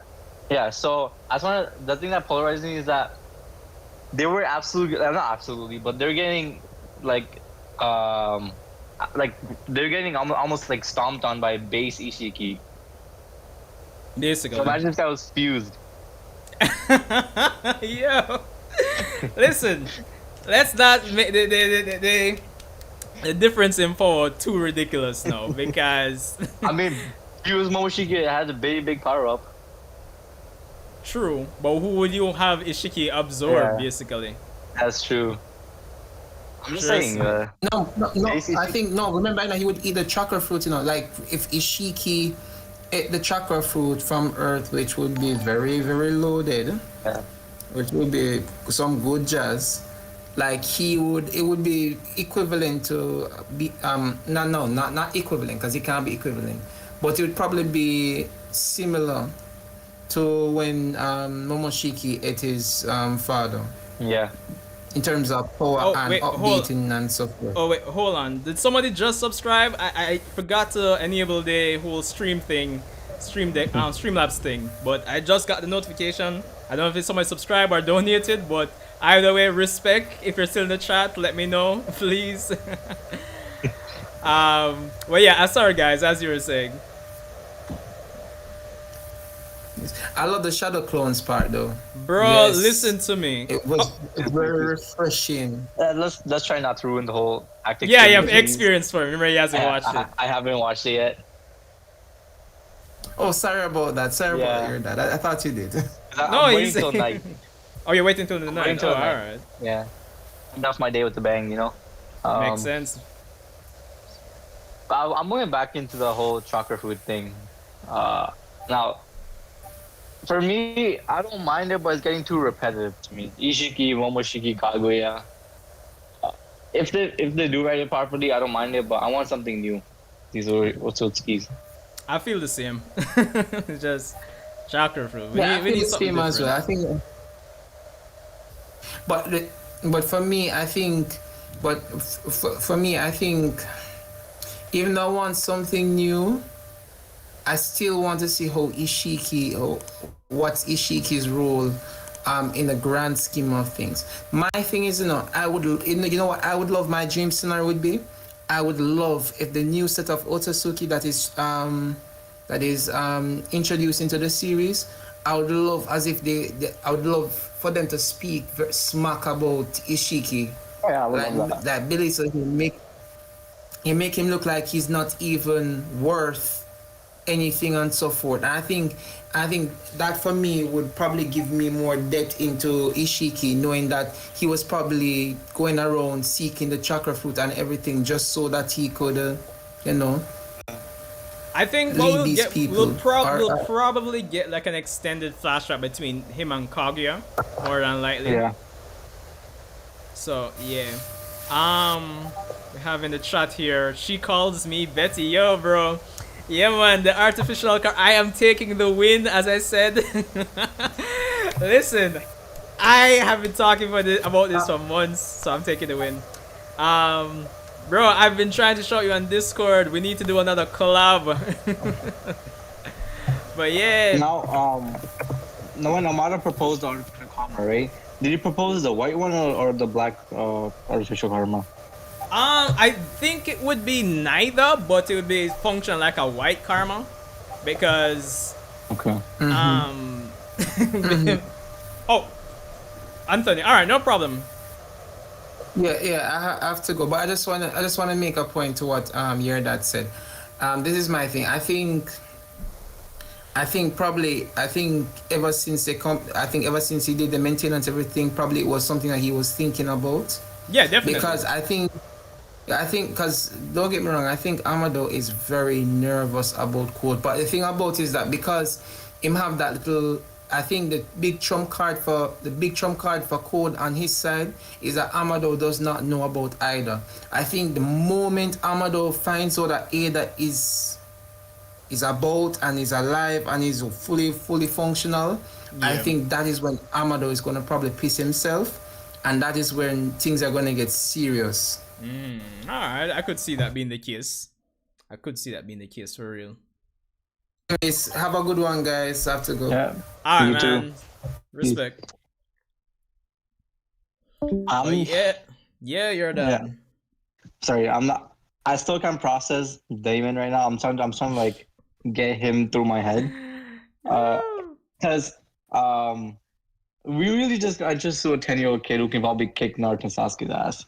Yeah, so the thing that polarizes me is that they were not absolutely, but they're getting, they're getting almost like stomped on by base Ishiki. Basically. So imagine if that was fused. Yo, listen, let's not make the difference in power too ridiculous now, because I mean, fused Momoshiki had a big power up. True, but who would you have Ishiki absorb, basically? That's true. I'm just saying. No. I think no. Remember, he would eat the chakra fruit. Like if Ishiki ate the chakra fruit from Earth, which would be very, very loaded, which would be some good jazz. Like it would be equivalent to not equivalent, because it can't be equivalent, but it would probably be similar to when Momoshiki ate his father. Yeah. In terms of power and updating and so forth. Oh wait, hold on. Did somebody just subscribe? I forgot to enable the whole stream thing, Streamlabs thing, but I just got the notification. I don't know if it's somebody subscribed or donated, but either way, respect. If you're still in the chat, let me know, please. Well, yeah, sorry guys, as you were saying. I love the Shadow Clones part though. Bro, listen Yes, to me. it was very refreshing. Let's try not to ruin the whole acting Yeah, you experience have with these. experience for it. Remember, he hasn't watched it. I haven't watched it yet. Oh, sorry about that. Sorry about Yeah, your dad. I thought you did. No, I'm waiting he's. till night. Oh, you're waiting till the I'm waiting night. till Oh, the night. alright. Yeah, end off my day with the bang, you know. Makes sense. I'm going back into the whole chakra food thing. Now, for me, I don't mind it, but it's getting too repetitive to me. Ishiki, Momoshiki, Kaguya. If they do write it properly, I don't mind it, but I want something new. These are Otsutskis. I feel the same. It's just chakra fruit. We Yeah, I need feel the something same as well. different. I think, but but for me, I think, but for me, I think, even though I want something new, I still want to see how Ishiki, or what's Ishiki's role, in the grand scheme of things. My thing is, I would, you know what I would love my dream scenario would be. I would love if the new set of Otsutsuki that is introduced into the series. I would love as if I would love for them to speak smack about Ishiki, Oh, yeah, I would like love that. that Billy, so he make him look like he's not even worth anything and so forth. And I think that for me would probably give me more depth into Ishiki, knowing that he was probably going around seeking the chakra fruit and everything just so that he could, you know, I think what lead these people. we'll probably get like an extended flashback between him and Kaguya, more than likely. Yeah. So yeah. We have in the chat here. She calls me Betty. Yo, bro. Yeah, man. The artificial car. I am taking the win, as I said. Listen, I have been talking about this for months, so I'm taking the win. Bro, I've been trying to show you on Discord. We need to do another collab. But yeah. Now when Amado proposed the artificial karma, right? Did he propose the white one or the black artificial karma? I think it would be neither, but it would be function like a white karma, because Okay. Oh, Anthony. All right, no problem. Yeah, I have to go, but I just wanna make a point to what your dad said. This is my thing. I think ever since ever since he did the maintenance everything, probably it was something that he was thinking about. Yeah, definitely. Because I think because don't get me wrong, I think Amado is very nervous about Code. But the thing about it is that because him have that little, I think the big trump card for Code on his side is that Amado does not know about Aida. I think the moment Amado finds out that Aida is about and is alive and is fully functional, I think that is when Amado is gonna probably piss himself, and that is when things are gonna get serious. All right, I could see that being the case. For real. Anyways, have a good one, guys. I have to go. Yeah. All right, You man. too. Respect. But yeah, you're done. Sorry, I'm not. I still can't process Daemon right now. I'm trying to like get him through my head. Because we really I just saw a 10-year-old kid who can probably kick Naruto and Sasuke's ass.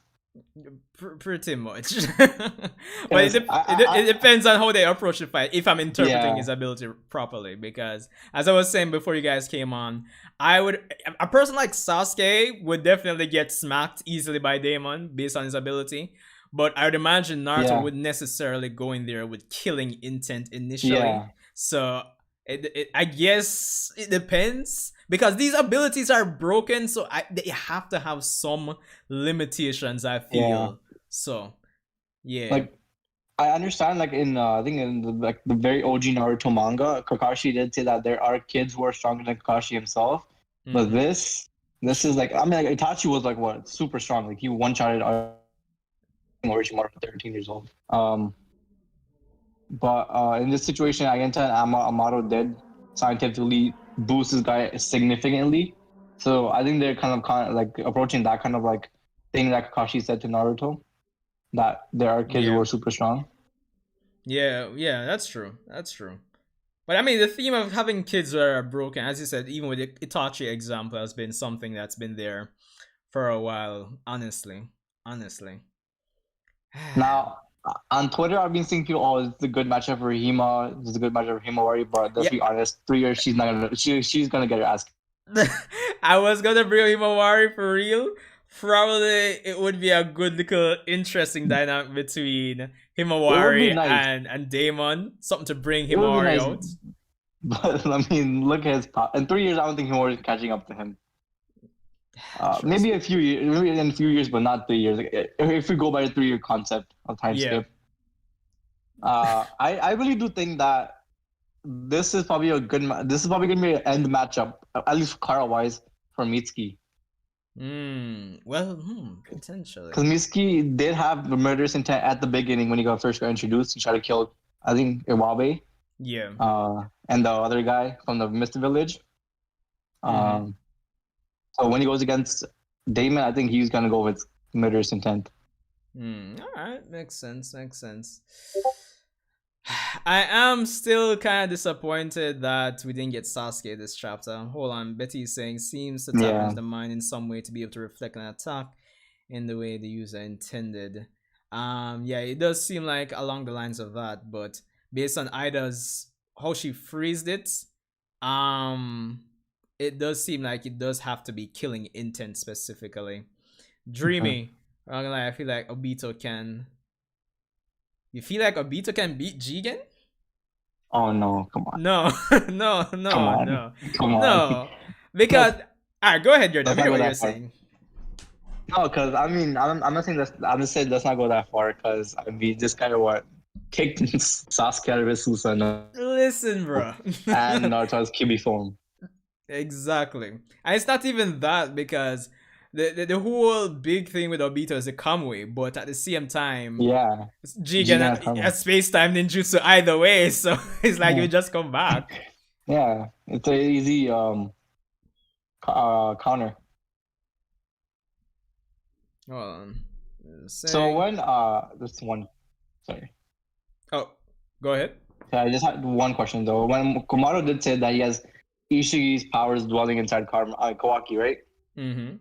Pretty much. But it depends on how they approach the fight, if I'm interpreting his ability properly. Because as I was saying before you guys came on, a person like Sasuke would definitely get smacked easily by Daemon based on his ability. But I would imagine Naruto wouldn't necessarily go in there with killing intent initially. Yeah. So I guess it depends, because these abilities are broken, so they have to have some limitations, I feel. Yeah. So yeah. Like, I understand, like in I think in the very OG Naruto manga, Kakashi did say that there are kids who are stronger than Kakashi himself. But this is like, I mean, like Itachi was like what, super strong. Like he one-shotted Orochimaru for 13 years old. But in this situation, Agenta and Amado did scientifically boost this guy significantly. So I think they're kind of like approaching that kind of like thing that Kakashi said to Naruto, that there are kids who are super strong. Yeah, that's true. But I mean, the theme of having kids that are broken, as you said, even with the Itachi example, has been something that's been there for a while. Honestly. Now, on Twitter, I've been seeing people, oh, it's a good matchup for Hima. It's a good matchup for Himawari, but let's Yeah, be honest, 3 years, she's not gonna, she's gonna get her ass. I was gonna bring Himawari for real. Probably it would be a good little interesting dynamic between It would be Himawari nice. and Daemon. Something to bring It would be Himawari nice, out. but I mean, look at his pop. In 3 years, I don't think Himawari is catching up to him. Maybe a few years, maybe in a few years, but not 3 years. If we go by the 3 year concept of time Yeah. skip, I really do think that this is probably a good. This is probably gonna be an end matchup, at least Kara wise, for Mitsuki. Well, potentially. Because Mitsuki did have the murderous intent at the beginning when he first got introduced. He tried to kill, I think, Iwabe. Yeah. And the other guy from the Mist Village. So when he goes against Daemon, I think he's gonna go with murderous intent. All right, makes sense. I am still kind of disappointed that we didn't get Sasuke this chapter. Hold on, Betty is saying seems to tap into the mind in some way to be able to reflect an attack in the way the user intended. Yeah, it does seem like along the lines of that, but based on Ida's how she phrased it, it does seem like it does have to be killing intent specifically. Dreamy. I'm not gonna lie, I feel like Obito can. You feel like Obito can beat Jigen? Oh no, come on. No, Come on. Because alright, go ahead, Jordan. Let's I not what go you're that far. saying. No, because I mean, I'm not saying that. I'm just saying let's not go that far. Because I mean, this kind of what kicked Sasuke out of his Susanoo Listen, bro. and Naruto's Kibi form. Exactly. And it's not even that because the whole big thing with Obito is the Kamui, but at the same time, Yeah. Jigen has space-time ninjutsu either way, so it's like you just come back. Yeah, it's an easy counter. Hold on. So when this one, sorry. Oh, go ahead. I just had one question though. When Komaru did say that he has Ishigi's powers dwelling inside Kawaki, right? Mm-hmm.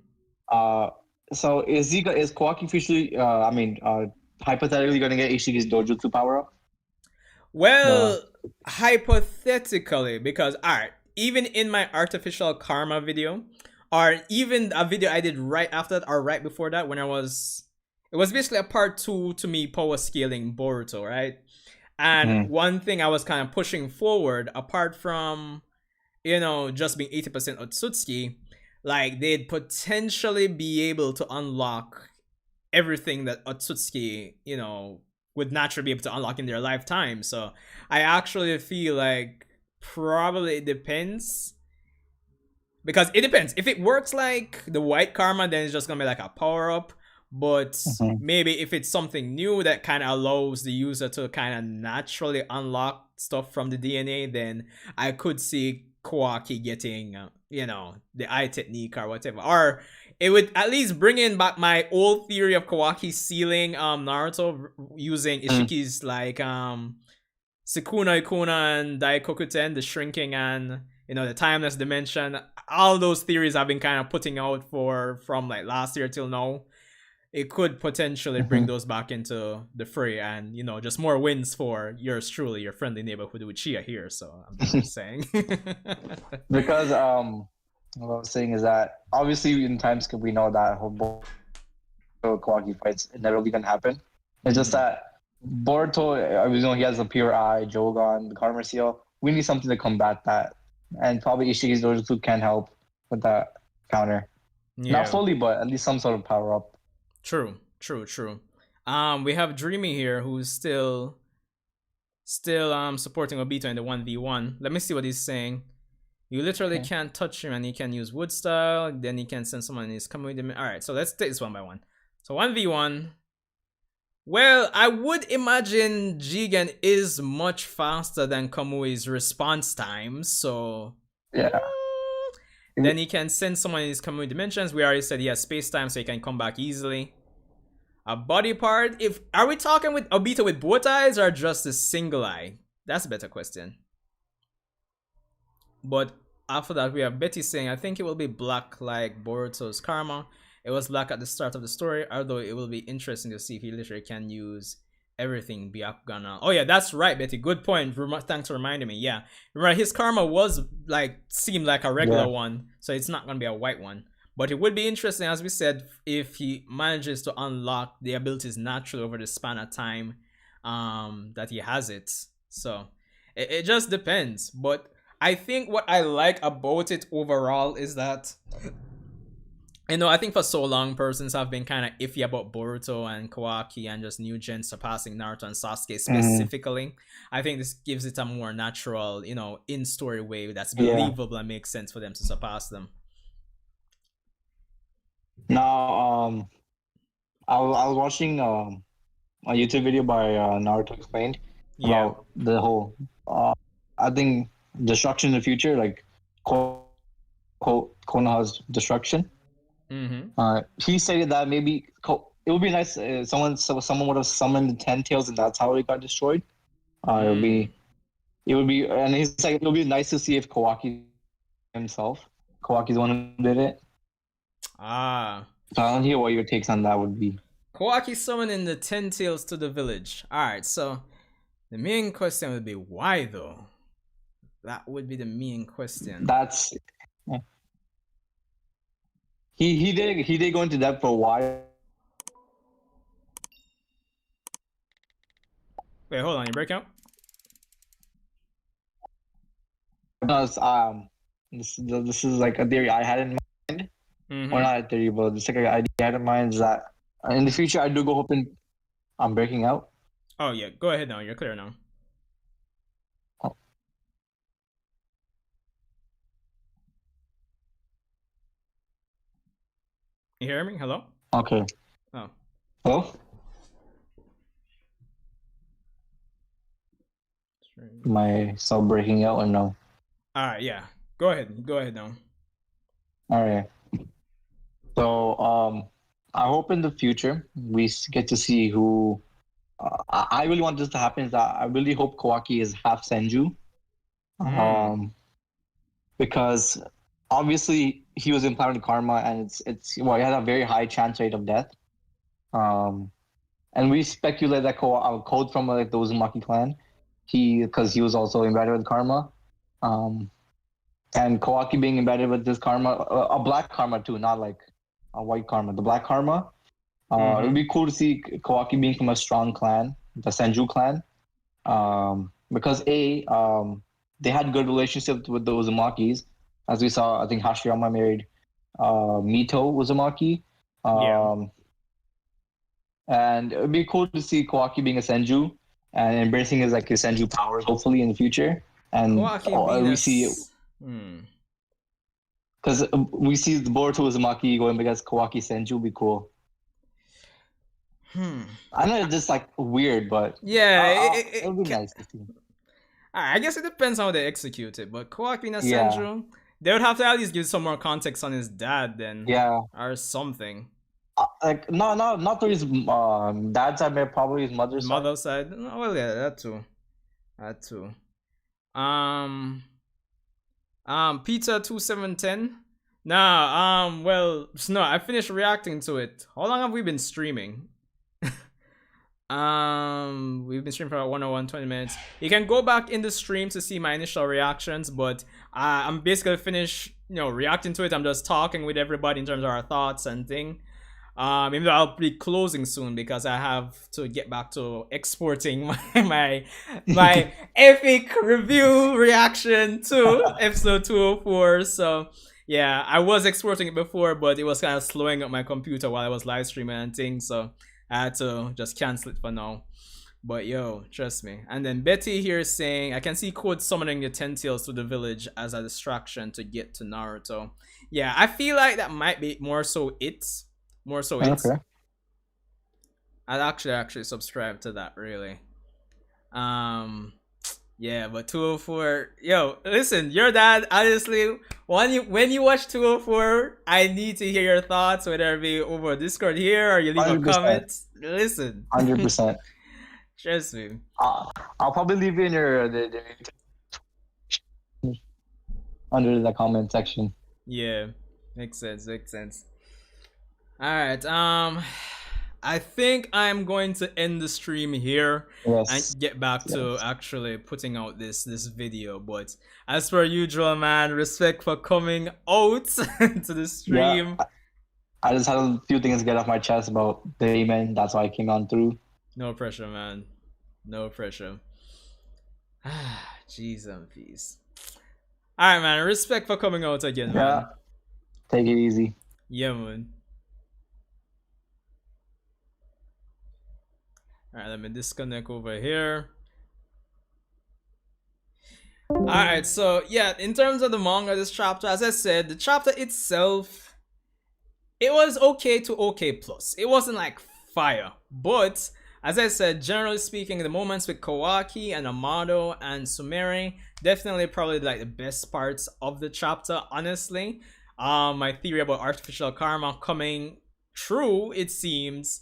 So is Kawaki officially? Hypothetically going to get Ishigi's dojutsu power up? Well, hypothetically, because alright, even in my artificial karma video, or even a video I did right after that or right before that, when it was basically a part 2 to me power scaling Boruto, right? And one thing I was kind of pushing forward, apart from just being 80% Otsutsuki, like they'd potentially be able to unlock everything that Otsutsuki, would naturally be able to unlock in their lifetime. So I actually feel like probably it depends. Because it depends. If it works like the white karma, then it's just gonna be like a power up. But maybe if it's something new that kind of allows the user to kind of naturally unlock stuff from the DNA, then I could see Kawaki getting, the eye technique or whatever. Or it would at least bring in back my old theory of Kawaki sealing Naruto using Ishiki's like Sukuna Ikuna and Daikokuten, the shrinking and the timeless dimension. All those theories I've been kind of putting out from like last year till now. It could potentially bring those back into the fray, and just more wins for yours truly, your friendly neighborhood Uchiha here. So I'm just saying. Because what I was saying is that obviously in time skip we know that whole Kawaki fights inevitably gonna happen. It's just that Boruto, he has a pure eye, Jogan, the Karma Seal. We need something to combat that, and probably Ishigi's Dojutsu can help with that counter. Yeah. Not fully, but at least some sort of power up. True. We have Dreamy here, who's still supporting Obito in the 1v1. Let me see what he's saying. You literally can't touch him, and he can use wood style. Then he can send someone and he's coming with him. All right, so let's take this one by one. So 1v1. Well, I would imagine Jigen is much faster than Kamui's response time, so yeah. Then he can send someone in his Kamui dimensions. We already said he has space time, so he can come back easily. A body part. Are we talking with Obito with both eyes or just a single eye? That's a better question. But after that, we have Betty saying, I think it will be black like Boruto's karma. It was black at the start of the story, although it will be interesting to see if he literally can use everything Byakugan. Oh yeah, that's right, Betty. Good point. Thanks for reminding me. Yeah, right. His karma was like seemed like a regular Yeah. one, so it's not gonna be a white one. But it would be interesting, as we said, if he manages to unlock the abilities naturally over the span of time that he has it. So it just depends. But I think what I like about it overall is that, you know, I think for so long persons have been kind of iffy about Boruto and Kawaki and just new gen surpassing Naruto and Sasuke Hmm. specifically. I think this gives it a more natural, you know, in story way that's Yeah. believable and makes sense for them to surpass them. Now, I was watching a YouTube video by Naruto Explained Yeah. about the whole, uh, I think, destruction in the future, like Konoha's destruction. Mm-hmm. He stated that maybe it would be nice if someone would have summoned 10 tails and that's how it got destroyed. Mm. It would be, and he's like, it would be nice to see if Kawaki himself, Kawaki's the one who did it. Ah. So I don't hear what your takes on that would be. Kawaki summoning the 10 tails to the village. Alright, so the main question would be why though? That would be the main question. That's he did go into depth for why. Wait, hold on, you break out? Because this is like a theory I had in mind, or Mm-hmm. not a theory, but it's like an idea I had in mind is that in the future I do go hoping I'm breaking out. Oh yeah, go ahead now, you're clear now. Oh, You hear me? Hello? okay. Oh. Hello? Am I still breaking out or no? Alright, yeah. Go ahead. Go ahead now. All right. So I hope in the future we get to see who. I really want this to happen. Is that I really hope Kawaki is half Senju. Mm. Because obviously he was implanted karma, and it's well, he had a very high chance rate of death. Um, and we speculate that Code from like the Uzumaki clan, because he was also embedded with karma. Um, and Kawaki being embedded with this karma, a black karma too, not like a white karma. The black karma. It would Mm-hmm. be cool to see Kawaki being from a strong clan, the Senju clan. Because they had good relationships with the Uzumakis, as we saw. I think Hashirama married Mito Uzumaki, Yeah. um, and it would be cool to see Kawaki being a Senju and embracing his Senju powers, hopefully in the future. And Kawaki being a we see Hmm. because we see the Boruto Uzumaki going against Kawaki Senju would be cool. Hmm. I know it's just like weird, but Yeah, it would be nice to see. I guess it depends how they execute it, but Kawaki being a Yeah, Senju, they would have to at least give some more context on his dad then. yeah. Or something. Like not through his dad's side, but probably his His mother's side. mother's side. Well yeah, that too. That too. Um Pizza 2710. Nah, well, no, I finished reacting to it. How long have we been streaming? We've been streaming for about 101, 20 minutes. You can go back in the stream to see my initial reactions, but I'm basically finished, you know, reacting to it. I'm just talking with everybody in terms of our thoughts and thing. Even though I'll be closing soon because I have to get back to exporting my epic review reaction to episode 204. So yeah, I was exporting it before, but it was kind of slowing up my computer while I was live streaming and things. So I had to just cancel it for now. But yo, trust me. And then Betty here is saying, I can see Code summoning the Ten Tails to the village as a distraction to get to Naruto. Yeah, I feel like that might be more so it. More so it. Okay. I'd actually subscribe to that really. Um yeah, but 204, yo, listen, your dad, honestly, when you watch 204, I need to hear your thoughts, whether it be over Discord here or you leave a 100%. comment. Listen. 100%. Trust me. I'll probably leave you in your under the comment section. Yeah, makes sense. Makes sense. All right. I think I'm going to end the stream here and Yes. get back to Yes. actually putting out this video. But as per usual, man, respect for coming out to the Yeah. stream. I just had a few things to get off my chest about Daemon. That's why I came on through. No pressure, man. No pressure. Jeez and peace. All right, man. Respect for coming out again, man. Yeah. Take it easy. Yeah, man. All right, let me disconnect over here. Alright, so yeah, in terms of the manga, this chapter, as I said, the chapter itself, it was okay to okay plus. It wasn't like fire. But, as I said, generally speaking, the moments with Kawaki and Amado and Sumere, definitely probably like the best parts of the chapter, honestly. My theory about artificial karma coming true, it seems.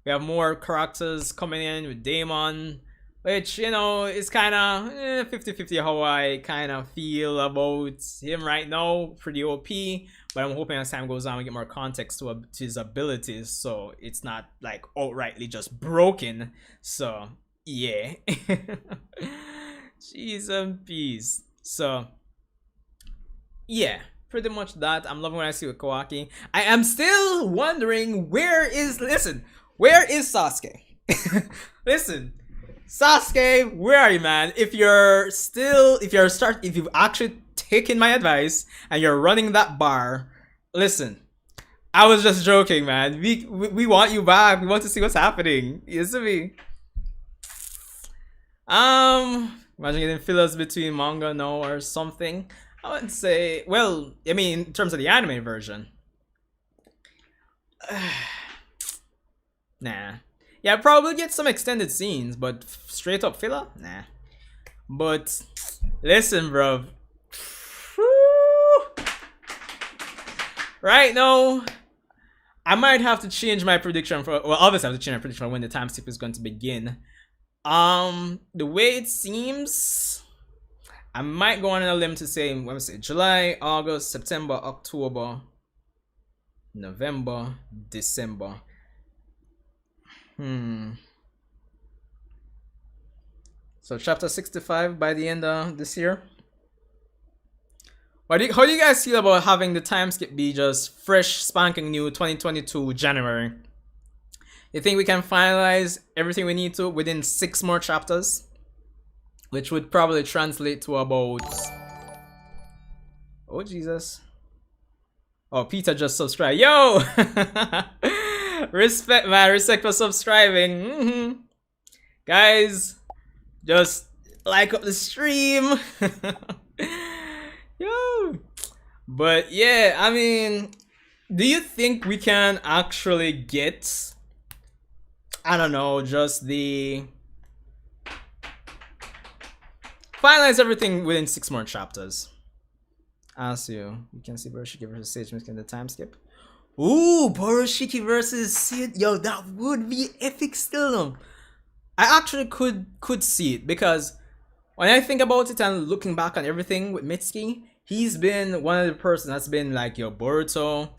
We have more characters coming in with Daemon, which, you know, is kind of 50-50 how I kind of feel about him right now. Pretty OP, but I'm hoping as time goes on we get more context to his abilities, so it's not like outrightly just broken. So yeah. Jeez and peace. So yeah, pretty much that. I'm loving what I see with Kawaki. I am still wondering where is Sasuke? Listen, Sasuke, where are you, man? If you've actually taken my advice and you're running that bar, listen, I was just joking, man. We want you back. We want to see what's happening. You see me? Imagine getting fillers between manga now or something. I wouldn't say. Well, I mean, in terms of the anime version. Nah. Yeah, probably get some extended scenes, but straight up filler? Nah. But listen, bro. Right now, I might have to change my prediction for. Well, obviously, I have to change my prediction for when the time skip is going to begin. The way it seems, I might go on a limb to say, let me say, July, August, September, October, November, December. So chapter 65 by the end of this year. How do you guys feel about having the time skip be just fresh, spanking new 2022 January? You think we can finalize everything we need to within 6 more chapters? Which would probably translate to about... Oh, Jesus. Oh, Peter just subscribed. Yo! Respect, man. Respect for subscribing. Guys, just like up the stream. Yo. But yeah, I mean, do you think we can actually get, I don't know, just the... finalize everything within 6 more chapters? As you can see Boruto versus Sage in the time skip. Ooh, Boruto versus Sid. Yo, that would be epic still. I actually could see it, because when I think about it and looking back on everything with Mitsuki, he's been one of the person that's been like, yo, Boruto,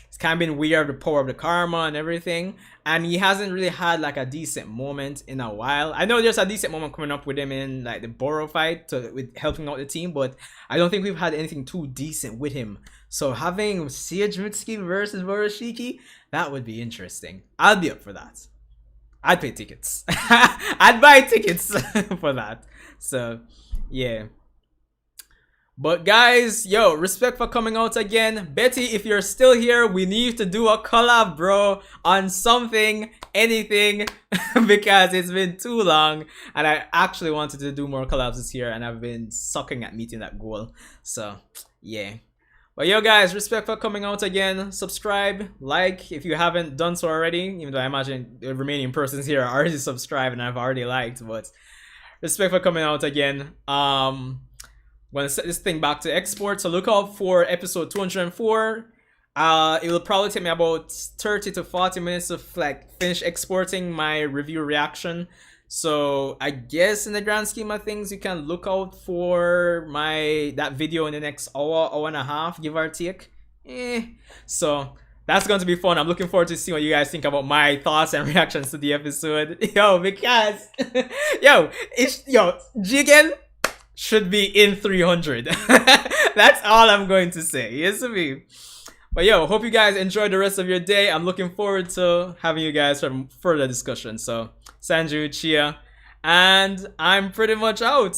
it's kind of been weird, the power of the karma and everything, and he hasn't really had like a decent moment in a while. I know there's a decent moment coming up with him in like the Boro fight with helping out the team, but I don't think we've had anything too decent with him. So having Sage Mitsuki versus Boruto, that would be interesting. I'll be up for that. I'd pay tickets. I'd buy tickets for that. So yeah. But guys, yo, respect for coming out again. Betty, if you're still here, we need to do a collab, bro, on something, anything, because it's been too long, and I actually wanted to do more collabs this year, and I've been sucking at meeting that goal. So yeah. But yo guys, respect for coming out again. Subscribe, like if you haven't done so already, even though I imagine the remaining persons here are already subscribed and I've already liked, but respect for coming out again. I'm gonna set this thing back to export, so look out for episode 204. It will probably take me about 30 to 40 minutes to like finish exporting my review reaction So I guess in the grand scheme of things, you can look out for that video in the next hour and a half, give or take. So that's going to be fun. I'm looking forward to seeing what you guys think about my thoughts and reactions to the episode. Yo, because Jigen should be in 300. That's all I'm going to say. Yes, me. But yo, hope you guys enjoy the rest of your day. I'm looking forward to having you guys for further discussion. So, Sanjae Uchiha, and I'm pretty much out.